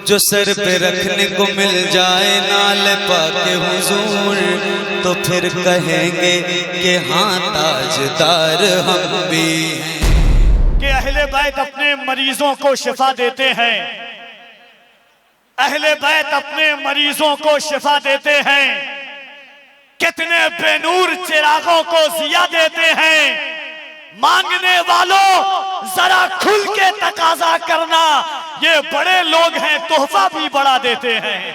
جو سر پہ رکھنے کو مل جائے نال پاک حضور تو پھر کہیں گے کہ ہاں تاجدار ہم بھی ہیں۔ کہ اہل بیت اپنے مریضوں کو شفا دیتے ہیں، اہل بیت اپنے مریضوں کو شفا دیتے ہیں، کتنے بے نور چراغوں کو ضیا دیتے ہیں۔ مانگنے والوں ذرا کھل کے تقاضا کرنا، یہ بڑے لوگ ہیں تحفہ بھی بڑا دیتے ہیں۔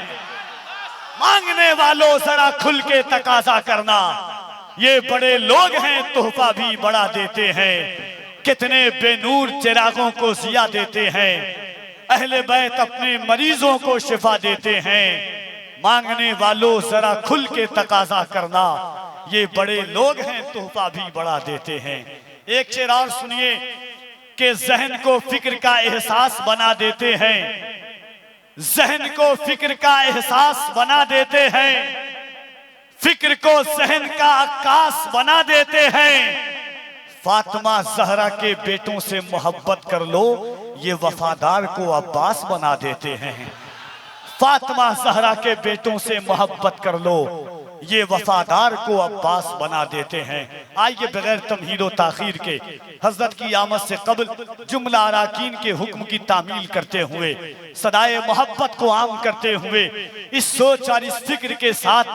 مانگنے والوں ذرا کھل کے تقاضا کرنا، یہ بڑے لوگ ہیں تحفہ بھی بڑا دیتے ہیں۔ کتنے بے نور چراغوں کو ضیا دیتے ہیں، اہل بیت اپنے مریضوں کو شفا دیتے ہیں۔ مانگنے والوں ذرا کھل کے تقاضا کرنا، یہ بڑے لوگ ہیں تحفہ بھی بڑا دیتے ہیں۔ ایک شعر اور سنیے کہ ذہن کو فکر کا احساس بنا دیتے ہیں، ذہن کو فکر کا احساس بنا دیتے ہیں، فکر کو ذہن کا عکاس بنا دیتے ہیں۔ فاطمہ زہرا کے بیٹوں سے محبت کر لو، یہ وفادار کو عباس بنا دیتے ہیں۔ فاطمہ زہرا کے بیٹوں سے محبت کر لو، یہ وفادار کو عباس بنا دیتے ہیں۔ آئیے بغیر تمہید و تاخیر کے حضرت کی آمد سے قبل جملہ اراکین کے حکم کی تعمیل کرتے ہوئے، صدائے محبت کو عام کرتے ہوئے، اس سوچ اور اس فکر کے ساتھ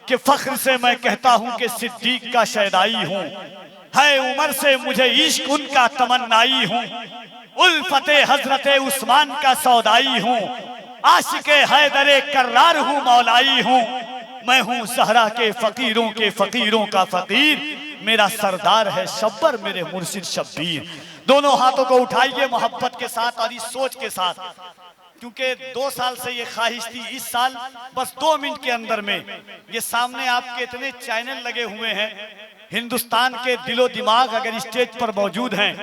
کہ فخر سے میں کہتا ہوں کہ صدیق کا شیدائی ہوں، ہے عمر سے مجھے عشق ان کا تمنائی ہوں، الفت حضرت عثمان کا سودائی ہوں، عاشق حیدر کرار ہوں مولائی ہوں، میں ہوں زہرا کے فقیروں کا فقیر، میرا سردار ہے شبر میرے مرشد شبیر۔ دونوں ہاتھوں کو اٹھائیے محبت کے ساتھ اور اس سوچ کے ساتھ، کیونکہ 2 سال سے یہ خواہش تھی، اس سال بس 2 منٹ کے اندر میں یہ سامنے آپ کے اتنے چینل لگے ہوئے ہیں، ہندوستان کے دل و دماغ اگر اسٹیج پر موجود ہیں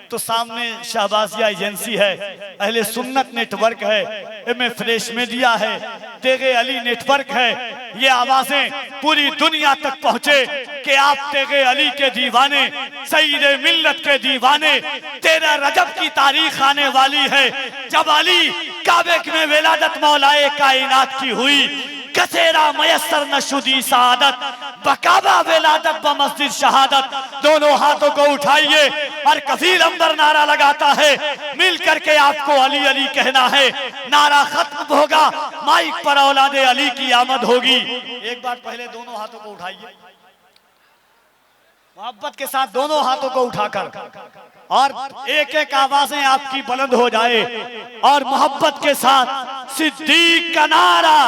تو سامنے شہبازیہ ایجنسی ہے، اہل سنت نیٹ ورک ہے، ایم فریش میڈیا ہے، تیغ علی نیٹ ورک ہے۔ یہ آوازیں پوری دنیا تک پہنچے کہ آپ تیغ علی کے دیوانے، سید ملت کے دیوانے۔ 13 رجب کی تاریخ آنے والی ہے جب علی کعبے میں ولادت مولائے کائنات کی ہوئی، کثیرہ میسر نشدی سعادت، بکعبہ ولادت بمسجد شہادت۔ دونوں ہاتھوں کو اٹھائیے اور کفیل امبر نعرہ لگاتا ہے، مل کر کے آپ کو علی علی کہنا ہے۔ نعرہ ختم ہوگا، مائک پر اولاد علی کی آمد ہوگی۔ ایک بار پہلے دونوں ہاتھوں کو اٹھائیے محبت کے ساتھ، دونوں ہاتھوں کو اٹھا کر، اور ایک ایک آوازیں آپ کی بلند ہو جائے اور محبت کے ساتھ صدیق کا نعرہ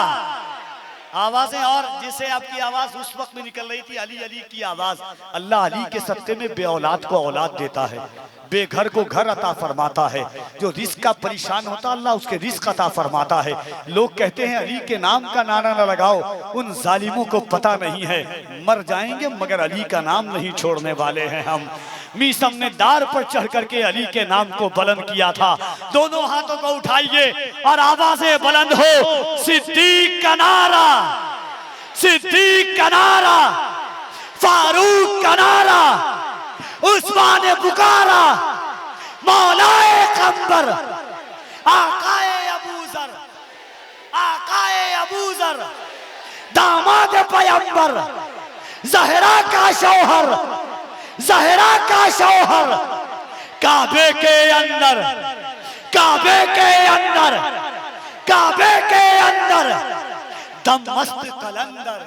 آوازیں، اور جسے آپ کی آواز اس وقت میں نکل رہی تھی علی علی کی آواز۔ اللہ علی کے صدقے میں بے اولاد کو اولاد دیتا ہے، بے گھر کو گھر عطا فرماتا ہے، جو رزق کا پریشان ہوتا اللہ اس کے رزق عطا فرماتا ہے۔ لوگ کہتے ہیں علی کے نام کا نعرہ نہ لگاؤ، ان ظالموں کو پتہ نہیں ہے مر جائیں گے مگر علی کا نام نہیں چھوڑنے والے ہیں ہم۔ میثم نے دار پر چڑھ کر کے علی کے نام کو بلند کیا تھا۔ دونوں ہاتھوں کو اٹھائیے اور آوازیں بلند ہو، صدیق کا نعرہ، صدیق کا نعرہ، فاروق کا نعرہ، عثمان پکارا، مولائے قمبر، آقائے ابوذر، آقائے ابوذر، داماد پیمبر، زہرا کا شوہر، زہرا کا شوہر، کعبے کے اندر، کعبے کے اندر، کعبے کے اندر، دم مست قلندر،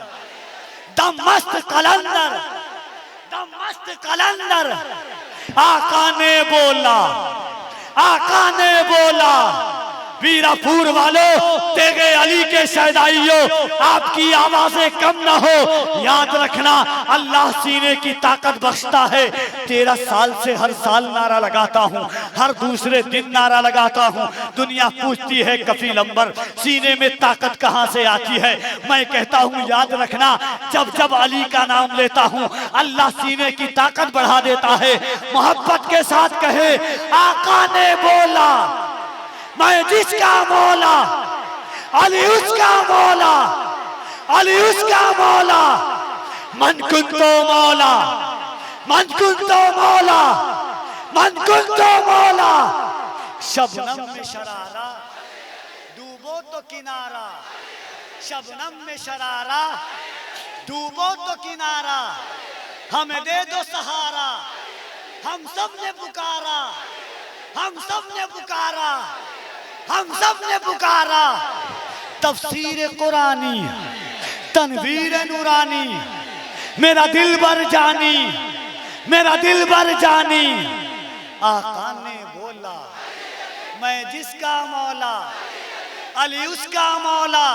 دم مست قلندر، دم مست قلندر۔ آقا نے بولا، آقا نے بولا، ویرا پور والو، تیغ علی کے شہدائیوں، آپ کی آوازیں کم نہ ہو۔ یاد رکھنا اللہ سینے کی طاقت بخشتا ہے۔ 13 سال سے ہر سال نعرہ لگاتا ہوں، ہر دوسرے دن نعرہ لگاتا ہوں۔ دنیا پوچھتی ہے کفیل امبر سینے میں طاقت کہاں سے آتی ہے؟ میں کہتا ہوں یاد رکھنا جب جب علی کا نام لیتا ہوں اللہ سینے کی طاقت بڑھا دیتا ہے۔ محبت کے ساتھ کہے، آقا نے بولا، میں جس کا مولا، علی اس کا مولا، علی اس کا مولا، من کنتو مولا، من کنتو مولا، من کنتو مولا۔ شبنم میں شرارہ، ڈوبو تو کنارہ شبنم میں شرارہ ڈوبو تو کنارہ ہمیں دے دو سہارا ہم سب نے پکارا ہم سب نے پکارا ہم سب نے پکارا تفسیر قرآنی تنویر نورانی میرا دل بر جانی میرا دل بر جانی آقا نے بولا میں جس کا مولا علی اس کا مولا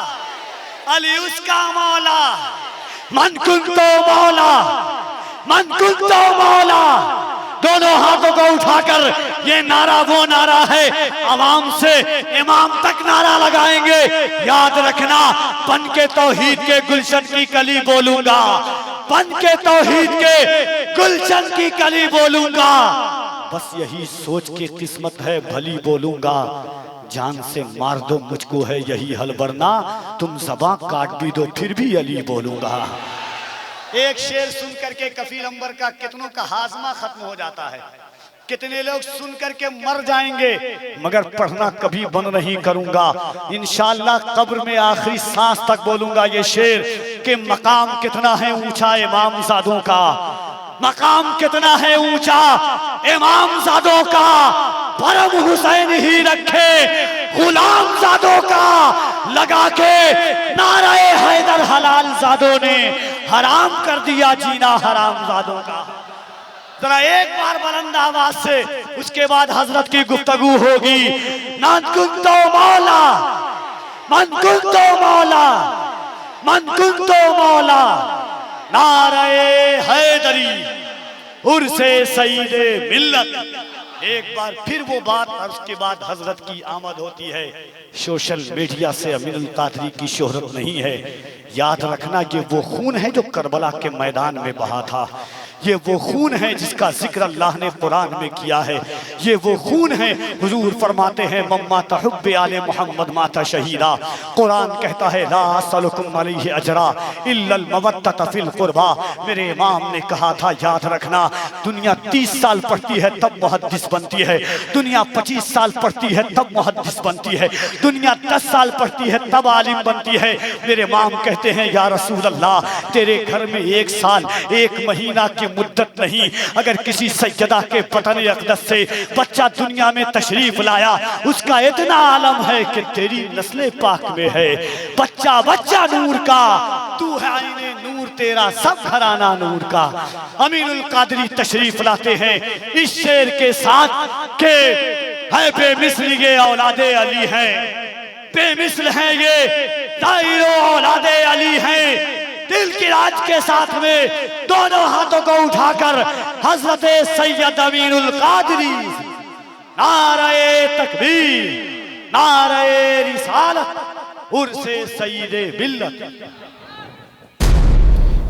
علی اس کا مولا من کنتو مولا من کنتو مولا دونوں ہاتھوں کو اٹھا کر یہ نعرہ وہ نعرہ ہے عوام سے امام تک نعرہ لگائیں گے یاد رکھنا بن کے توحید کے گلشن کی کلی بولوں گا بن کے توحید کے گلشن کی کلی بولوں گا بس یہی سوچ کے قسمت ہے بھلی بولوں گا جان سے مار دو مجھ کو ہے یہی حل ورنہ تم زباں کاٹ بھی دو پھر بھی علی بولوں گا ایک شعر سن کر کے کفیل عنبر کا کتنوں کا ہاضمہ ختم ہو جاتا ہے کتنے لوگ سن کر کے مر جائیں گے مگر پڑھنا کبھی بند نہیں کروں گا انشاءاللہ قبر میں آخری سانس تک بولوں گا یہ شعر کہ مقام کتنا ہے اونچا امام زادوں کا مقام کتنا ہے اونچا امام زادوں کا پرم حسین ہی رکھے غلام زادوں کا لگا کے نعرہ حیدر حلال زادوں نے حرام کر دیا جینا حرام زادوں کا ذرا ایک بار بلند آواز سے اس کے بعد حضرت کی گفتگو ہوگی من کنتو مولا من کنتو مولا من کنتو مولا نعرہ حیدری عرس سید ملت ایک بار پھر وہ بات اور اس کے بعد حضرت کی آمد ہوتی ہے سوشل میڈیا سے امین القادری کی شہرت نہیں ہے یاد رکھنا یہ وہ خون ہے جو کربلا کے میدان میں بہا تھا یہ وہ خون ہے جس کا ذکر اللہ نے قرآن میں کیا ہے یہ وہ خون ہے حضور فرماتے ہیں ممات حب آل محمد مات شہیدہ قرآن کہتا ہے لا اسألکم علیہ اجرا الا المودۃ فی القربى میرے امام نے کہا تھا یاد رکھنا دنیا 30 سال پڑھتی ہے تب محدث بنتی ہے دنیا 25 سال پڑھتی ہے تب محدث بنتی ہے دنیا 10 سال پڑھتی ہے تب عالم بنتی ہے میرے امام کہتے ہیں یا رسول اللہ تیرے گھر میں 1 سال 1 مہینہ کی مدت نہیں اگر کسی سیدہ کے بطن اقدس سے بچہ دنیا میں تشریف لایا اس کا اتنا عالم ہے کہ تیری نسل پاک میں ہے بچہ بچہ نور کا تو ہے عین نور تیرا سب گھرانہ نور کا امین القادری تشریف لاتے ہیں اس شعر کے ساتھ کہ ہے بے مثل یہ اولاد علی ہیں بے مثل ہیں یہ دائرو اولاد علی ہیں دل کی راج کے ساتھ میں دونوں ہاتھوں کو اٹھا کر حضرت سید امین القادری نعرہ تکبیر نعرہ رسالت عرس سید ملت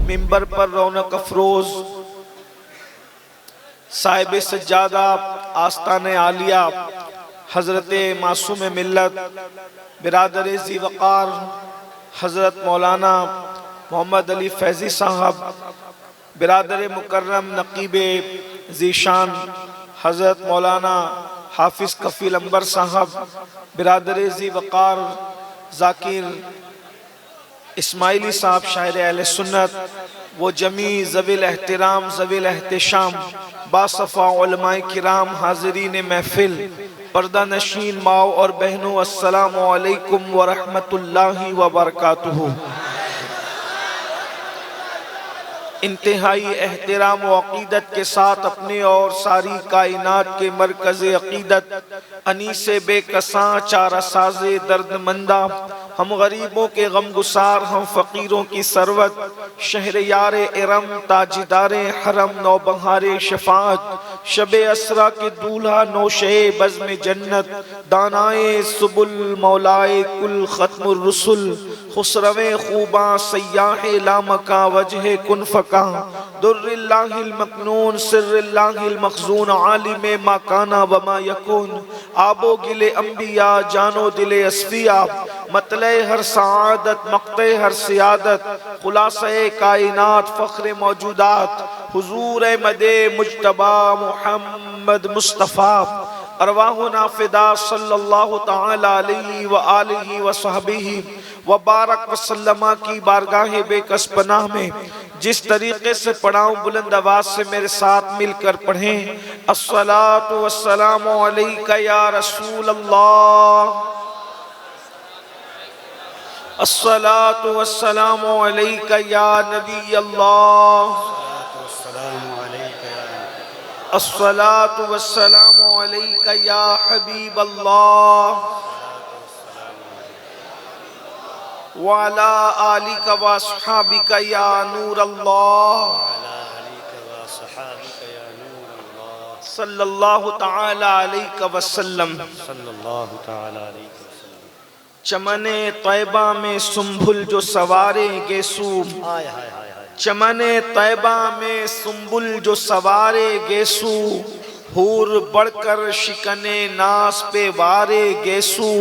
منبر پر رونق افروز صاحب سجادہ آستان عالیہ حضرت معصوم ملت برادر ذی وقار حضرت مولانا محمد علی فیضی صاحب برادر مکرم نقیب ذیشان حضرت مولانا حافظ کفیل عنبر صاحب برادر ذی وقار ذاکر اسماعیلی صاحب شاعر اہل سنت وہ جمیع ذوی الاحترام ذوی الاحتشام باصفا علماء کرام حاضرین محفل پردہ نشین ماؤ اور بہنوں السلام علیکم ورحمت اللہ وبرکاتہ انتہائی احترام و عقیدت کے ساتھ اپنے اور ساری کائنات کے مرکز عقیدت انیس بے کساں چارہ ساز درد مندہ ہم غریبوں کے غم گسار ہم فقیروں کی ثروت شہریار ارم تاجدار حرم نوبہار شفاعت شب اسرا کے دولہا نوشے بزم جنت دانائے سبل مولائے کل ختم الرسل خسروِ خوباں سیاح لامکاں وجہ کن فکاں در اللہ المکنون سر اللہ المخزون عالم ما کانا وما یکون آب و گل انبیاء جان و دل اصفیاء مطلع ہر سعادت مقطع ہر سیادت خلاصہ کائنات فخر موجودات حضور احمد مجتبی محمد مصطفیٰ ارواحنا فدا صلی اللہ تعالی علیہ وآلہ وصحبہ وبارک وسلم کی بارگاہ بے کس پناہ میں جس طریقے سے پڑھاؤں بلند آواز سے میرے ساتھ مل کر پڑھیں. الصلاۃ والسلام علیک یا رسول اللہ، الصلاۃ والسلام علیک یا نبی اللہ، الصلاۃ والسلام علیک یا حبیب اللہ، وعلی آلک واصحابک یا نور اللہ، صلی اللہ تعالی علیہ وسلم. چمن طیبہ میں سنبھل جو سوارے گیسو، چمن طیبہ میں سنبھل جو سوارے گیسو، حور بڑھ کر شکن ناس پہ وارے گیسو،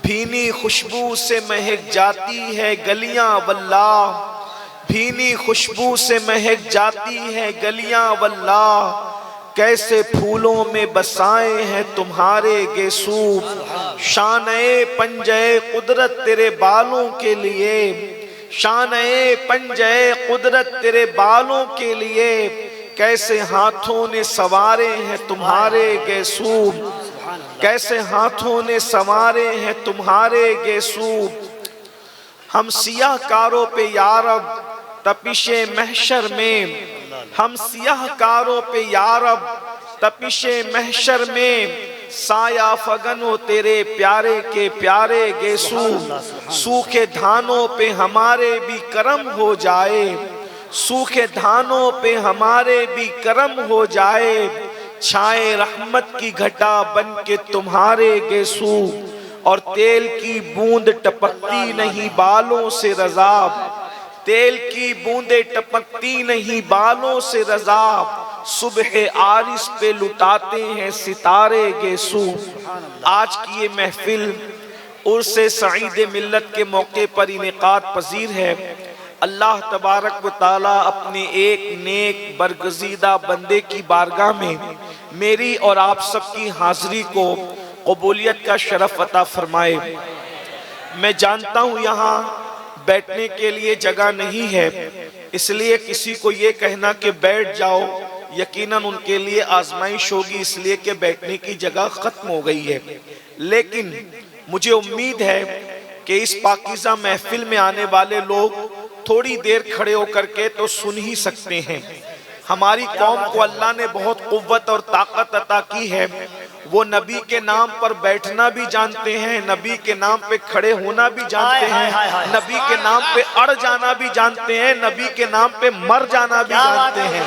بھینی خوشبو سے مہک جاتی ہے گلیاں واللہ، بھینی خوشبو سے مہک جاتی ہے گلیاں واللہ، کیسے پھولوں میں بسائے ہیں تمہارے گیسو، شانِ پنجے قدرت تیرے بالوں کے لیے، شانِ پنجے قدرت تیرے بالوں کے لیے، کیسے ہاتھوں نے سوارے ہیں تمہارے گیسو، کیسے ہاتھوں نے سوارے ہیں تمہارے گیسو. ہم سیاہ کاروں پہ یارب تپش محشر میں، ہم سیاہ کاروں پہ یارب تپش محشر میں، سایہ فگن ہو تیرے پیارے کے پیارے گیسو، سوکھے دھانوں پہ ہمارے بھی کرم ہو جائے، سوکھے دھانوں پہ ہمارے بھی کرم ہو جائے، چھائے رحمت کی گھٹا بن کے تمہارے گیسو، اور تیل کی بوند ٹپکتی نہیں بالوں سے رضا، تیل کی بوندیں ٹپکتی نہیں بالوں سے رضا، صبح عارض پہ لٹاتے ہیں ستارے گیسو. آج کی یہ محفل عرس سعید ملت کے موقع پر انعقاد پذیر ہے. اللہ تبارک و تعالیٰ اپنے ایک نیک برگزیدہ بندے کی بارگاہ میں میری اور آپ سب کی حاضری کو قبولیت کا شرف عطا فرمائے. میں جانتا ہوں یہاں بیٹھنے کے لیے جگہ نہیں ہے، اس لیے کسی کو یہ کہنا کہ بیٹھ جاؤ یقیناً ان کے لیے آزمائش ہوگی، اس لیے کہ بیٹھنے کی جگہ ختم ہو گئی ہے. لیکن مجھے امید ہے کہ اس پاکیزہ محفل میں آنے والے لوگ تھوڑی دیر کھڑے ہو کر کے تو سن ہی سکتے ہیں. ہماری قوم کو اللہ نے بہت قوت اور طاقت عطا کی ہے، وہ نبی کے نام پر بیٹھنا بھی جانتے ہیں، نبی کے نام پہ کھڑے ہونا بھی جانتے ہیں، نبی کے نام پہ اڑ جانا بھی جانتے ہیں، نبی کے نام پہ مر جانا بھی جانتے ہیں.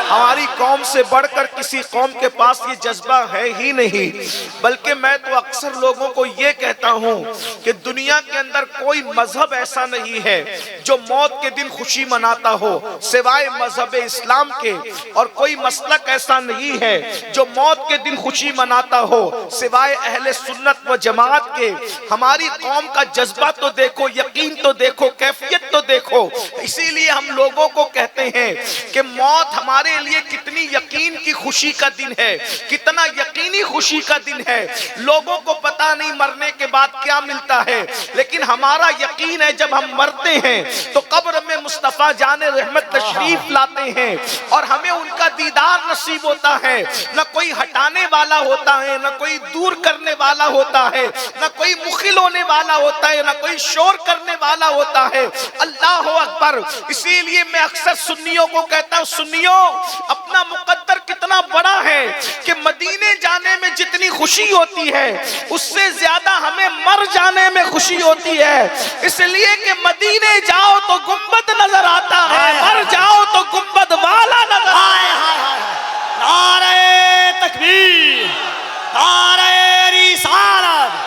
ہماری قوم سے بڑھ کر کسی قوم کے پاس یہ جذبہ ہے ہی نہیں. بلکہ میں تو اکثر لوگوں کو یہ کہتا ہوں کہ دنیا کے اندر کوئی مذہب ایسا نہیں ہے جو موت کے دن خوشی مناتا ہو سوائے مذہب اسلام کے، اور کوئی مسلک ایسا نہیں ہے جو موت کے دن خوشی مناتا ہو سوائے اہل سنت و جماعت کے. ہماری قوم کا جذبہ تو دیکھو، یقین تو دیکھو، کیفیت تو دیکھو. اسی لیے ہم لوگوں کو کہتے ہیں کہ موت ہمارے لیے کتنی یقین کی خوشی کا دن ہے، کتنا یقینی خوشی کا دن ہے. لوگوں کو پتا نہیں مرنے کے بعد کیا ملتا ہے، لیکن ہمارا یقین ہے جب ہم مرتے ہیں تو قبر میں مصطفیٰ جان رحمت تشریف لاتے ہیں اور ہمیں ان کا دیدار نصیب ہوتا ہے. نہ کوئی ہٹانے والا ہوتا ہے، نہ کوئی دور کرنے والا ہوتا ہے، نہ کوئی مخل ہونے والا ہوتا ہے، نہ کوئی شور کرنے والا ہوتا ہے. اللہ اکبر. اسی لیے میں اکثر سنیوں کو کہتا ہوں، سنیوں اپنا مقدر کتنا بڑا ہے کہ مدینے جانے میں جتنی خوشی ہوتی ہے اس سے زیادہ ہمیں مر جانے میں خوشی ہوتی ہے. اس لیے کہ مدینے جاؤ تو گنبد نظر آتا ہے، مر جاؤ تو گنبد والا نظر آتا ہے. نعرہ تکبیر، نعرہ رسالت.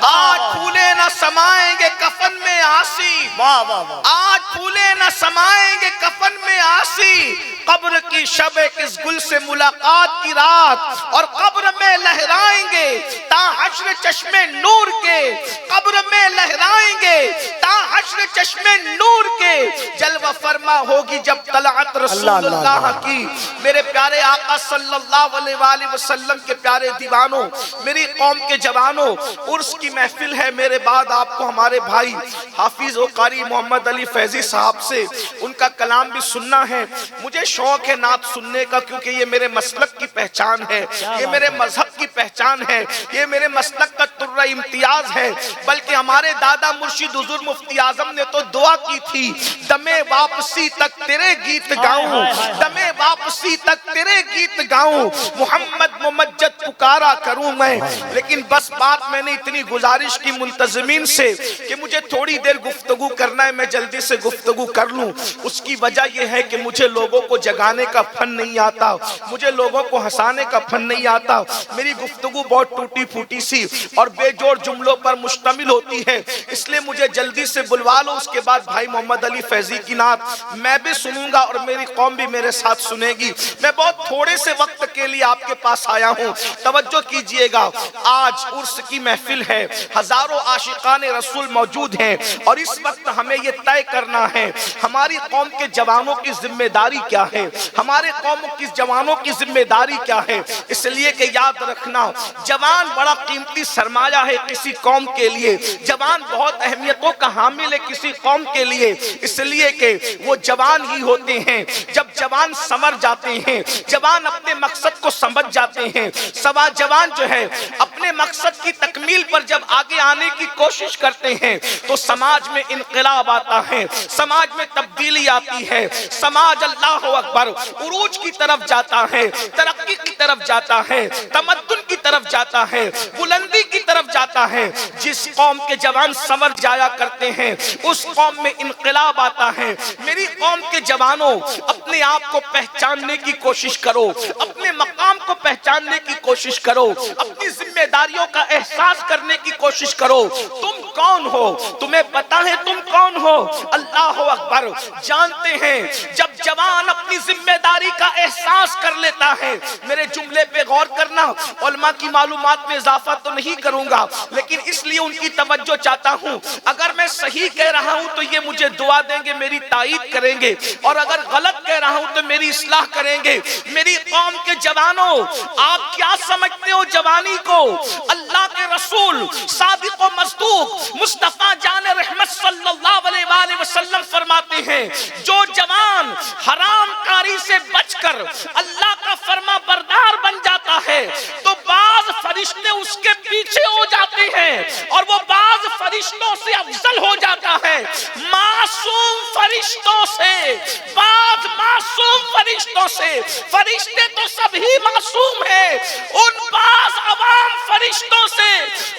آج پھولے نہ سمائیں گے کفن میں آسی، آج پھولے نہ سمائیں گے کفن میں آسی، قبر کی شب کس گل سے ملاقات کی رات، اور قبر میں لہرائیں گے تا حشر چشمے نور کے، قبر میں لہرائیں گے تا حشر حشر چشمے نور کے جلوہ فرما ہوگی جب طلعت رسول اللہ کی۔ میرے پیارے آقا صلی اللہ علیہ وآلہ وسلم کے پیارے دیوانوں، میری قوم کے جوانوں، عرس کی محفل ہے۔ میرے بعد آپ کو ہمارے بھائی حافظ و قاری محمد علی فیضی صاحب سے ان کا کلام بھی سننا ہے۔ مجھے شوق ہے نعت سننے کا، کیونکہ یہ میرے مسلک کی پہچان ہے، یہ میرے مذہب کی پہچان ہے، یہ میرے مسلک کا ترہ امتیاز ہے۔ بلکہ ہمارے دادا مرشد حضور مفتی اعظم نے تو دعا کی تھی، دمِ واپسی تک تیرے گیت گاؤں، دمِ واپسی تک تیرے گیت گاؤں، محمد ممجد پکارا کروں میں۔ لیکن بس بات میں نے اتنی گزارش کی منتظمین سے کہ مجھے تھوڑی دیر گفتگو کرنا ہے، میں جلدی سے گفتگو کر لوں۔ اس کی وجہ یہ ہے کہ مجھے لوگوں کو جگانے کا فن نہیں آتا، مجھے لوگوں کو ہنسانے کا فن نہیں آتا۔ میری گفتگو بہت ٹوٹی پھوٹی سی اور بے جوڑ جملوں پر مشتمل ہوتی ہے، اس لیے مجھے جلدی سے بلوا لو۔ اس کے بعد بھائی محمد علی فیضی کی نعت میں بھی سنوں گا اور میری قوم بھی میرے ساتھ سنے گی۔ میں بہت تھوڑے سے وقت کے لیے آپ کے پاس آیا ہوں، توجہ کیجئے گا۔ آج عرس کی محفل ہے، ہزاروں عاشقان رسول موجود ہیں، اور اس وقت ہمیں یہ طے کرنا ہے ہماری قوم کے جوانوں کی ذمہ داری کیا ہے، ہمارے قوم کی جوانوں کی ذمہ داری کیا ہے۔ اس لیے کہ یاد رکھنا، جوان بڑا قیمتی سرمایہ ہے کسی قوم کے لیے، جوان بہت اہمیتوں کا حامل ہے کسی قوم کے لیے، اس لیے کہ وہ جوان ہی ہوتے ہیں جب جوان سمر جاتے ہیں، جوان اپنے مقصد کو سمجھ جاتے ہیں۔ سوا جوان جو ہے اپنے مقصد کی تکمیل پر جب آگے آنے کی کوشش کرتے ہیں تو سماج میں انقلاب آتا ہے، سماج میں تبدیلی آتی ہے، سماج اللہ اکبر عروج کی طرف جاتا ہے، ترقی کی طرف جاتا ہے، تمدن کی طرف جاتا ہے، بلندی کی طرف جاتا ہے۔ جس قوم کے جوان سمر جایا کرتے ہیں اس قوم میں انقلاب آتا ہے۔ میری قوم کے جوانوں، اپنے آپ کو پہچاننے کی کوشش کرو، اپنے مقام کو پہچاننے کی کوشش کرو، اپنی ذمہ داریوں کا احساس کرنے کی کوشش کرو۔ تم کون ہو؟ تمہیں پتا ہے تم کون ہو؟ اللہ اکبر۔ جانتے ہیں جب جوان اپنی ذمہ داری کا احساس کر لیتا ہے، میرے جملے پہ غور کرنا، علماء کی معلومات میں اضافہ تو نہیں کروں گا لیکن اس لیے ان کی توجہ چاہتا ہوں، اگر میں صحیح کہہ رہا ہوں تو یہ مجھے دعا دیں گے، میری تائید کریں گے، اور اگر غلط کہہ رہا ہوں تو میری اصلاح کریں گے۔ میری قوم کے جوانوں، آپ کیا سمجھتے ہو جوانی کو؟ اللہ کے رسول صادق و مصدوق مصطفیٰ جان رحمت صلی اللہ علیہ وآلہ وسلم فرماتے ہیں، جو جوان حرام کاری سے بچ کر اللہ کا فرما بردار بن جاتا ہے تو بعض فرشتے اس کے پیچھے ہو جاتے ہیں اور وہ بعض فرشتوں سے افضل ہو جاتا ہے۔ معصوم فرشتوں سے، بعض معصوم فرشتوں سے، فرشتے تو سبھی معصوم ہیں، ان بعض عوام فرشتوں سے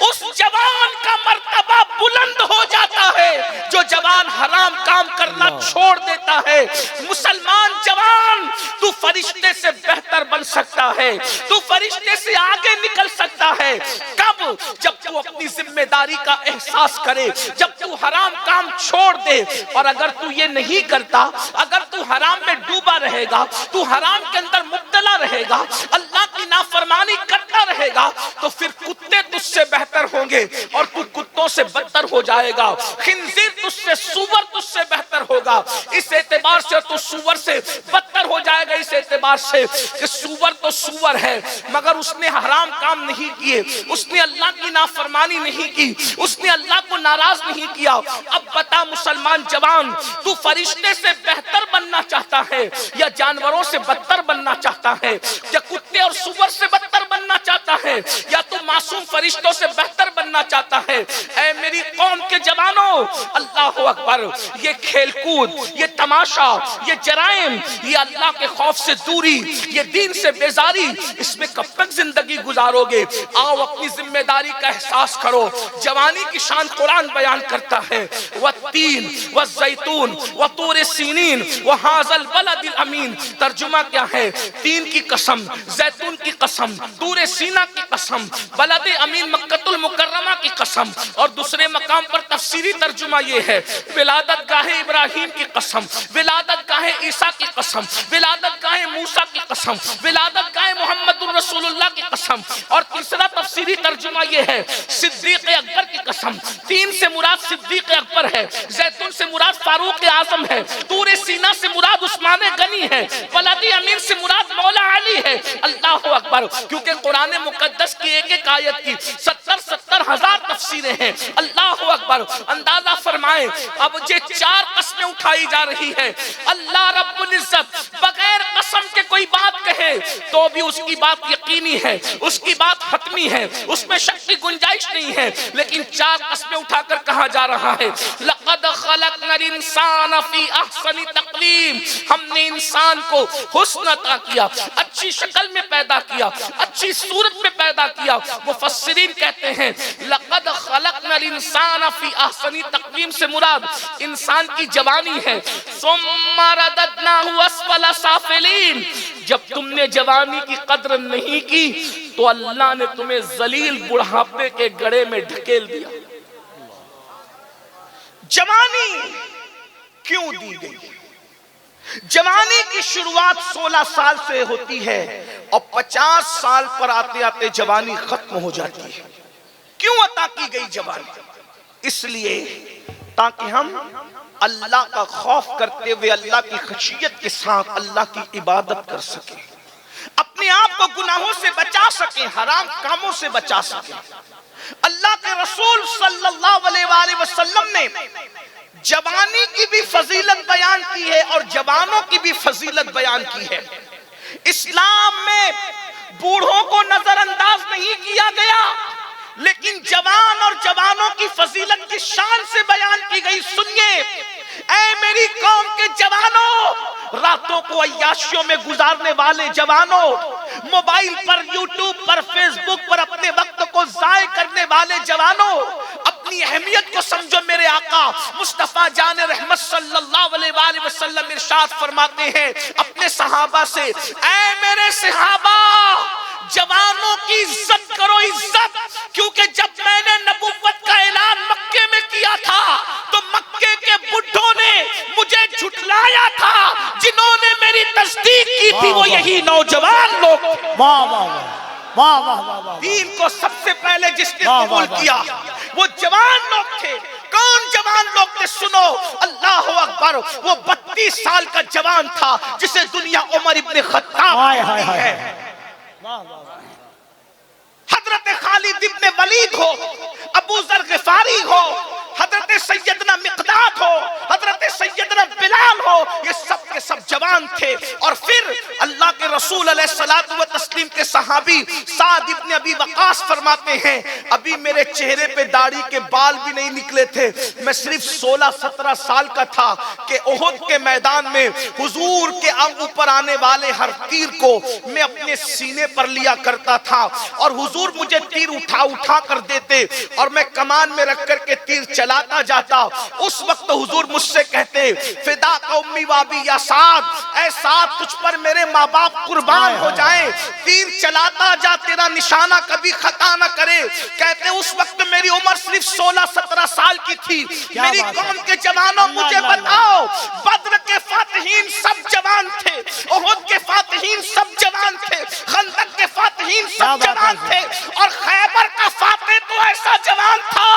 اس جوان کا مرتبہ بلند ہو جاتا ہے جو جوان حرام کام کرنا چھوڑ دیتا ہے۔ مسلمان جوان، تو فرشتے سے بہتر بن سکتا ہے، تو فرشتے سے آگے نکل سکتا ہے۔ کب؟ جب تو اپنی ذمہ داری کا احساس کرے، جب تو حرام کام چھوڑ دے، اور اگر تو یہ نہیں کرتا، اگر تو حرام میں ڈوبا رہے گا، تو حرام کے اندر مبتلا رہے گا، اللہ کی نافرمانی کرتا رہے گا، تو پھر کتے تجھ سے بہتر ہوں گے اور تو کتوں سے بدتر ہو جائے گا۔ خنزیر تجھ سے، سور تجھ سے بہتر ہوگا، اس اعتبار سے تو سور سے بدتر ہو جائے گا، اس اعتبار سے کہ سور تو سور ہے مگر اس نے حرام کام نہیں کیے، اس نے اللہ کی نافرمانی نہیں کی، اس نے اللہ کو ناراض نہیں کیا۔ اب بتا مسلمان جوان، تو فرشتے سے بہتر بننا چاہتا ہے یا جانوروں سے بدتر بننا چاہتا ہے، یا کتے اور سور سے بدتر بننا چاہتا ہے، یا تو معصوم فرشتوں سے بہتر بننا چاہتا ہے؟ اے میری قوم کے جوانوں، اللہ اکبر، یہ کھیل کود، یہ تماشا، یہ جرائم، یہ اللہ کے خوف سے دوری، یہ دین سے بیزاری، اس میں کب تک زندگی گزارو گے؟ آؤ اپنی ذمہ داری کا احساس کرو۔ جوانی کی شان قرآن بیان کرتا ہے، والتین والزیتون وطور سینین وہذا البلد الامین۔ ترجمہ کیا ہے؟ تین کی قسم، زیتون کی قسم، طور سینا کی قسم، بلد امین مکۃ المکرمہ کی قسم، اور دوسرے مقام پر تفسیری ترجمہ یہ ہے، ولادت گاہ ابراہیم کی قسم، ولادت گاہ عیسیٰ کی قسم، ولادت گاہ موسیٰ کی قسم، ولادت گاہ محمد الرسول اللہ کی قسم۔ اور تیسرا تفسیری ترجمہ یہ ہے صدیق اکبر کی قسم۔ تین سے مراد صدیق اکبر ہے، زیتون سے مراد فاروق اعظم ہے، طور سینا سے مراد عثمان غنی ہے، بلدی امین سے مراد مولا علی ہے۔ اللہ اکبر، کیونکہ قرآن مقدس کی ایک ایک آیت کی 70 ہزار تفسیریں ہیں۔ اللہ اکبر، اندازہ فرمائیں اب یہ چار قسمیں اٹھائی جا رہی ہے۔ اللہ رب العزت بغیر قسم کے کوئی بات کہے تو بھی اس کی بات یقینی ہے، اس کی بات حتمی ہے، اس میں شک کی گنجائش نہیں ہے، لیکن چار قسمیں اٹھا کر کہا جا رہا ہے لقد خلقنا الانسان فی احسن تقویم، ہم نے انسان کو حسن عطا کیا، اچھی شکل میں پیدا کیا، اچھی صورت میں پیدا کیا۔ مفسرین کہتے ہیں لقد خلقنا الانسان فی احسن تقویم سے مراد انسان کی جوانی ہے۔ ثم رددناہ اسفل سافلین، جب تم نے جوانی کی قدر نہیں کی تو اللہ نے تمہیں ذلیل بڑھاپے کے گڑھے میں ڈھکیل دیا۔ جوانی کیوں دی گئی؟ جوانی کی شروعات 16 سال سے ہوتی ہے اور 50 سال پر آتے آتے جوانی ختم ہو جاتی ہے۔ کیوں عطا کی گئی جوانی؟ اس لیے تاکہ ہم اللہ کا خوف کرتے ہوئے اللہ کی خشیت کے ساتھ اللہ کی عبادت کر سکیں، اپنے آپ کو گناہوں سے بچا سکیں، حرام کاموں سے بچا سکیں۔ اللہ کے رسول صلی اللہ علیہ وآلہ وسلم نے جوانی کی بھی فضیلت بیان کی ہے اور جوانوں کی بھی فضیلت بیان کی ہے۔ اسلام میں بوڑھوں کو نظر انداز نہیں کیا گیا، لیکن جوان اور جوانوں کی فضیلت کی شان سے بیان کی گئی۔ سنیے اے میری قوم کے جوانوں، راتوں کو عیاشیوں میں گزارنے والے جوانوں، موبائل پر، یوٹیوب پر، فیس بک پر اپنے وقت کو ضائع کرنے والے جوانوں، اپنی اہمیت کو سمجھو۔ میرے آقا مصطفیٰ جان رحمت صلی اللہ علیہ وآلہ وسلم ارشاد فرماتے ہیں اپنے صحابہ سے، اے میرے صحابہ جوانوں کی عزت کرو، عزت، کیونکہ جب میں نے نبوت کا اعلان مکے میں کیا تھا تو مکے کے بڈھوں نے مجھے جھٹلایا تھا، جنہوں نے میری تصدیق کی تھی وہ یہی نوجوان لوگ۔ واہ واہ واہ واہ واہ واہ، دین کو سب سے پہلے جس نے قبول کیا وہ جوان لوگ تھے۔ کون جوان لوگ تھے؟ سنو، اللہ اکبر، وہ 32 سال کا جوان تھا جسے دنیا عمر ابن خطاب کہتی ہے۔ حضرت خالد ابن ولید ہو، ابو ذر غفاری ہو، حضرت سیدنا مقداد ہو، حضرت سیدنا بلال ہو، یہ سب کے سب جوان تھے۔ اور پھر اللہ کے رسول علیہ الصلوۃ والتسلیم کے صحابی سعد ابن ابی وقاص فرماتے ہیں ابھی میرے چہرے پہ داڑھی کے بال بھی نہیں نکلے تھے، میں صرف 16-17 سال کا تھا کہ احد کے میدان میں حضور کے اوپر آنے والے ہر تیر کو میں اپنے سینے پر لیا کرتا تھا اور حضور مجھے تیر اٹھا کر دیتے اور میں کمان میں رکھ کر کے تیر چلاتا جاتا۔ اس وقت حضور مجھ سے کہتے فدا کا امی وابی یا سعد، اے سعد تجھ پر میرے ماں باپ قربان ہو جائیں، تیر چلاتا جا، تیرا نشانہ کبھی خطا نہ کرے۔ کہتے اس وقت میری عمر صرف 16-17 سال کی تھی۔ میری قوم کے جوانوں مجھے بتاؤ، بدر کے فاتحین سب جوان تھے، احد کے فاتحین سب جوان تھے، خندق کے فاتحین سب جوان تھے، اور خیبر کا فاتح تو ایسا جوان تھا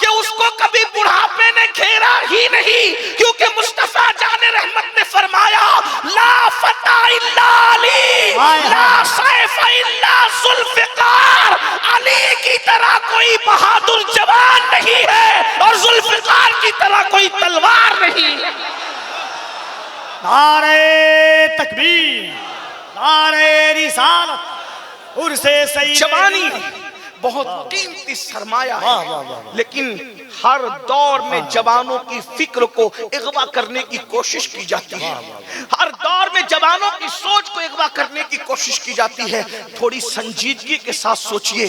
کہ اس کو کبھی بڑھاپے نے گھیرا ہی نہیں، کیونکہ مصطفیٰ جان رحمت نے فرمایا لا فتح الا علی، لا سیف الا ذوالفقار، علی کی طرح کوئی بہادر جوان نہیں ہے اور ذوالفقار کی طرح کوئی تلوار نہیں۔ نعرہ تکبیر، نعرہ رسالت، عرص سید۔ جوانی بہت قیمتی سرمایہ ہے، لیکن ہر دور میں جوانوں کی فکر کو اغوا کرنے کی کوشش کی جاتی ہے، ہر دور میں جوانوں کی سوچ کو اغوا کرنے کی کوشش کی جاتی ہے۔ تھوڑی سنجیدگی کے ساتھ سوچئے،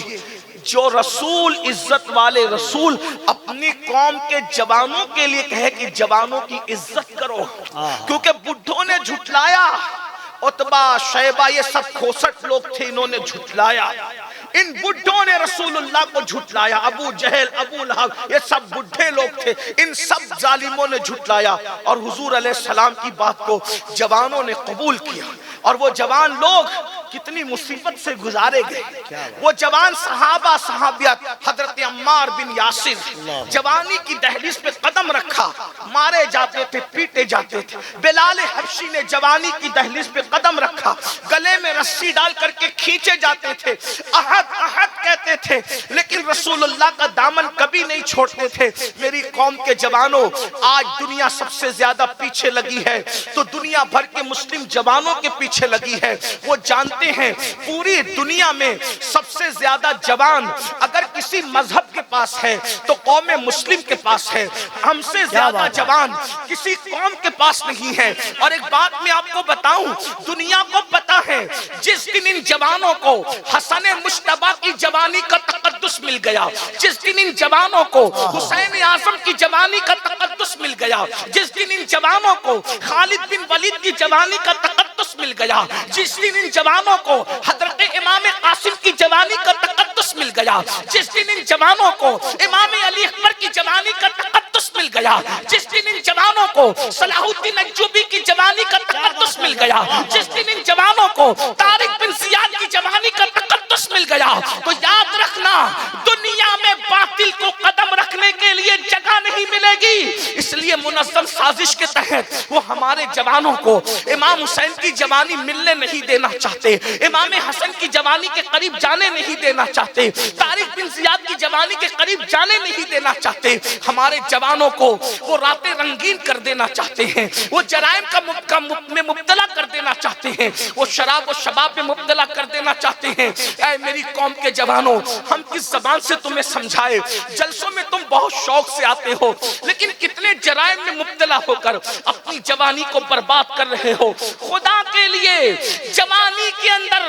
جو رسول، عزت والے رسول اپنی قوم کے جوانوں کے لیے کہے کہ جوانوں کی عزت کرو، کیونکہ بڈھوں نے جھٹلایا، عتبہ، شیبہ، یہ سب کھوسٹ لوگ تھے، انہوں نے جھٹلایا، ان بڈھوں نے رسول اللہ کو جھٹلایا، ابو جہل، ابو لہب، یہ سب بڈھے لوگ تھے، ان سب ظالموں نے جھٹلایا، اور حضور علیہ السلام کی بات کو جوانوں نے قبول کیا، اور وہ جوان لوگ کتنی مصیبت سے گزارے گئے۔ وہ جوان صحابہ صحابیات، حضرت عمار بن یاسر جوانی کی دہلیز پہ قدم رکھا، مارے جاتے تھے، پیٹے جاتے تھے۔ بلال حبشی نے جوانی کی دہلیز پہ قدم رکھا، گلے میں رسی ڈال کر کے کھینچے جاتے تھے، احد احد کہتے تھے، لیکن رسول اللہ کا دامن کبھی نہیں چھوڑتے تھے۔ میری قوم کے جوانوں، آج دنیا سب سے زیادہ پیچھے لگی ہے تو دنیا بھر کے مسلم جوانوں کے پیچھے لگی ہے۔ وہ جانتے ہیں پوری دنیا میں سب سے زیادہ جوان اگر کسی مذہب کے پاس ہے تو قوم مسلم کے پاس ہے، ہم سے زیادہ جوان کسی قوم کے پاس نہیں ہے۔ اور ایک بات میں آپ کو بتاؤں، دنیا کو پتا ہے جس دن ان جوانوں کو حسن مجتبی کی جوانی کا تقدس مل گیا، جس دن ان جوانوں کو حسین اعظم کی جوانی کا تقدس مل گیا، جس دن ان جوانوں کو خالد بن ولید کی جوانی کا تقدس مل گیا، جس دن ان جوانوں کو حضرت امام قاسم کی جوانی کا تقدس مل گیا، جس دن ان جوانوں کو امام علی اکبر کی جوانی کا تقدس مل گیا، جس دن ان جوانوں کو صلاح الدین ایوبی کی جوانی کا تقدس مل گیا، جس دن ان جوانوں کو طارق بن زیاد کی جوانی کا تقدس مل گیا، تو یاد رکھنا دنیا میں باطل کو قدم رکھنے کے لیے جگہ نہیں ملے گی۔ اس لیے منظم سازش کے تحت وہ ہمارے جوانوں کو امام حسین کی جوانی ملنے نہیں دینا چاہتے، امام حسن کی جوانی کے قریب جانے نہیں دینا چاہتے، طارق بن زیاد کی جوانی کے قریب جانے نہیں دینا چاہتے۔ ہمارے جوانوں کو وہ راتیں رنگین کر دینا چاہتے ہیں، وہ جرائم میں مبتلا کر دینا چاہتے ہیں، وہ شراب و شباب میں مبتلا کر دینا چاہتے ہیں۔ اے میری قوم کے جوانوں، ہم کس زبان سے تمہیں سمجھائے؟ جلسوں میں تم بہت شوق سے آتے ہو، لیکن کتنے جرائم میں مبتلا ہو کر اپنی جوانی کو برباد کر رہے ہو۔ خدا کے لیے جوانی کے اندر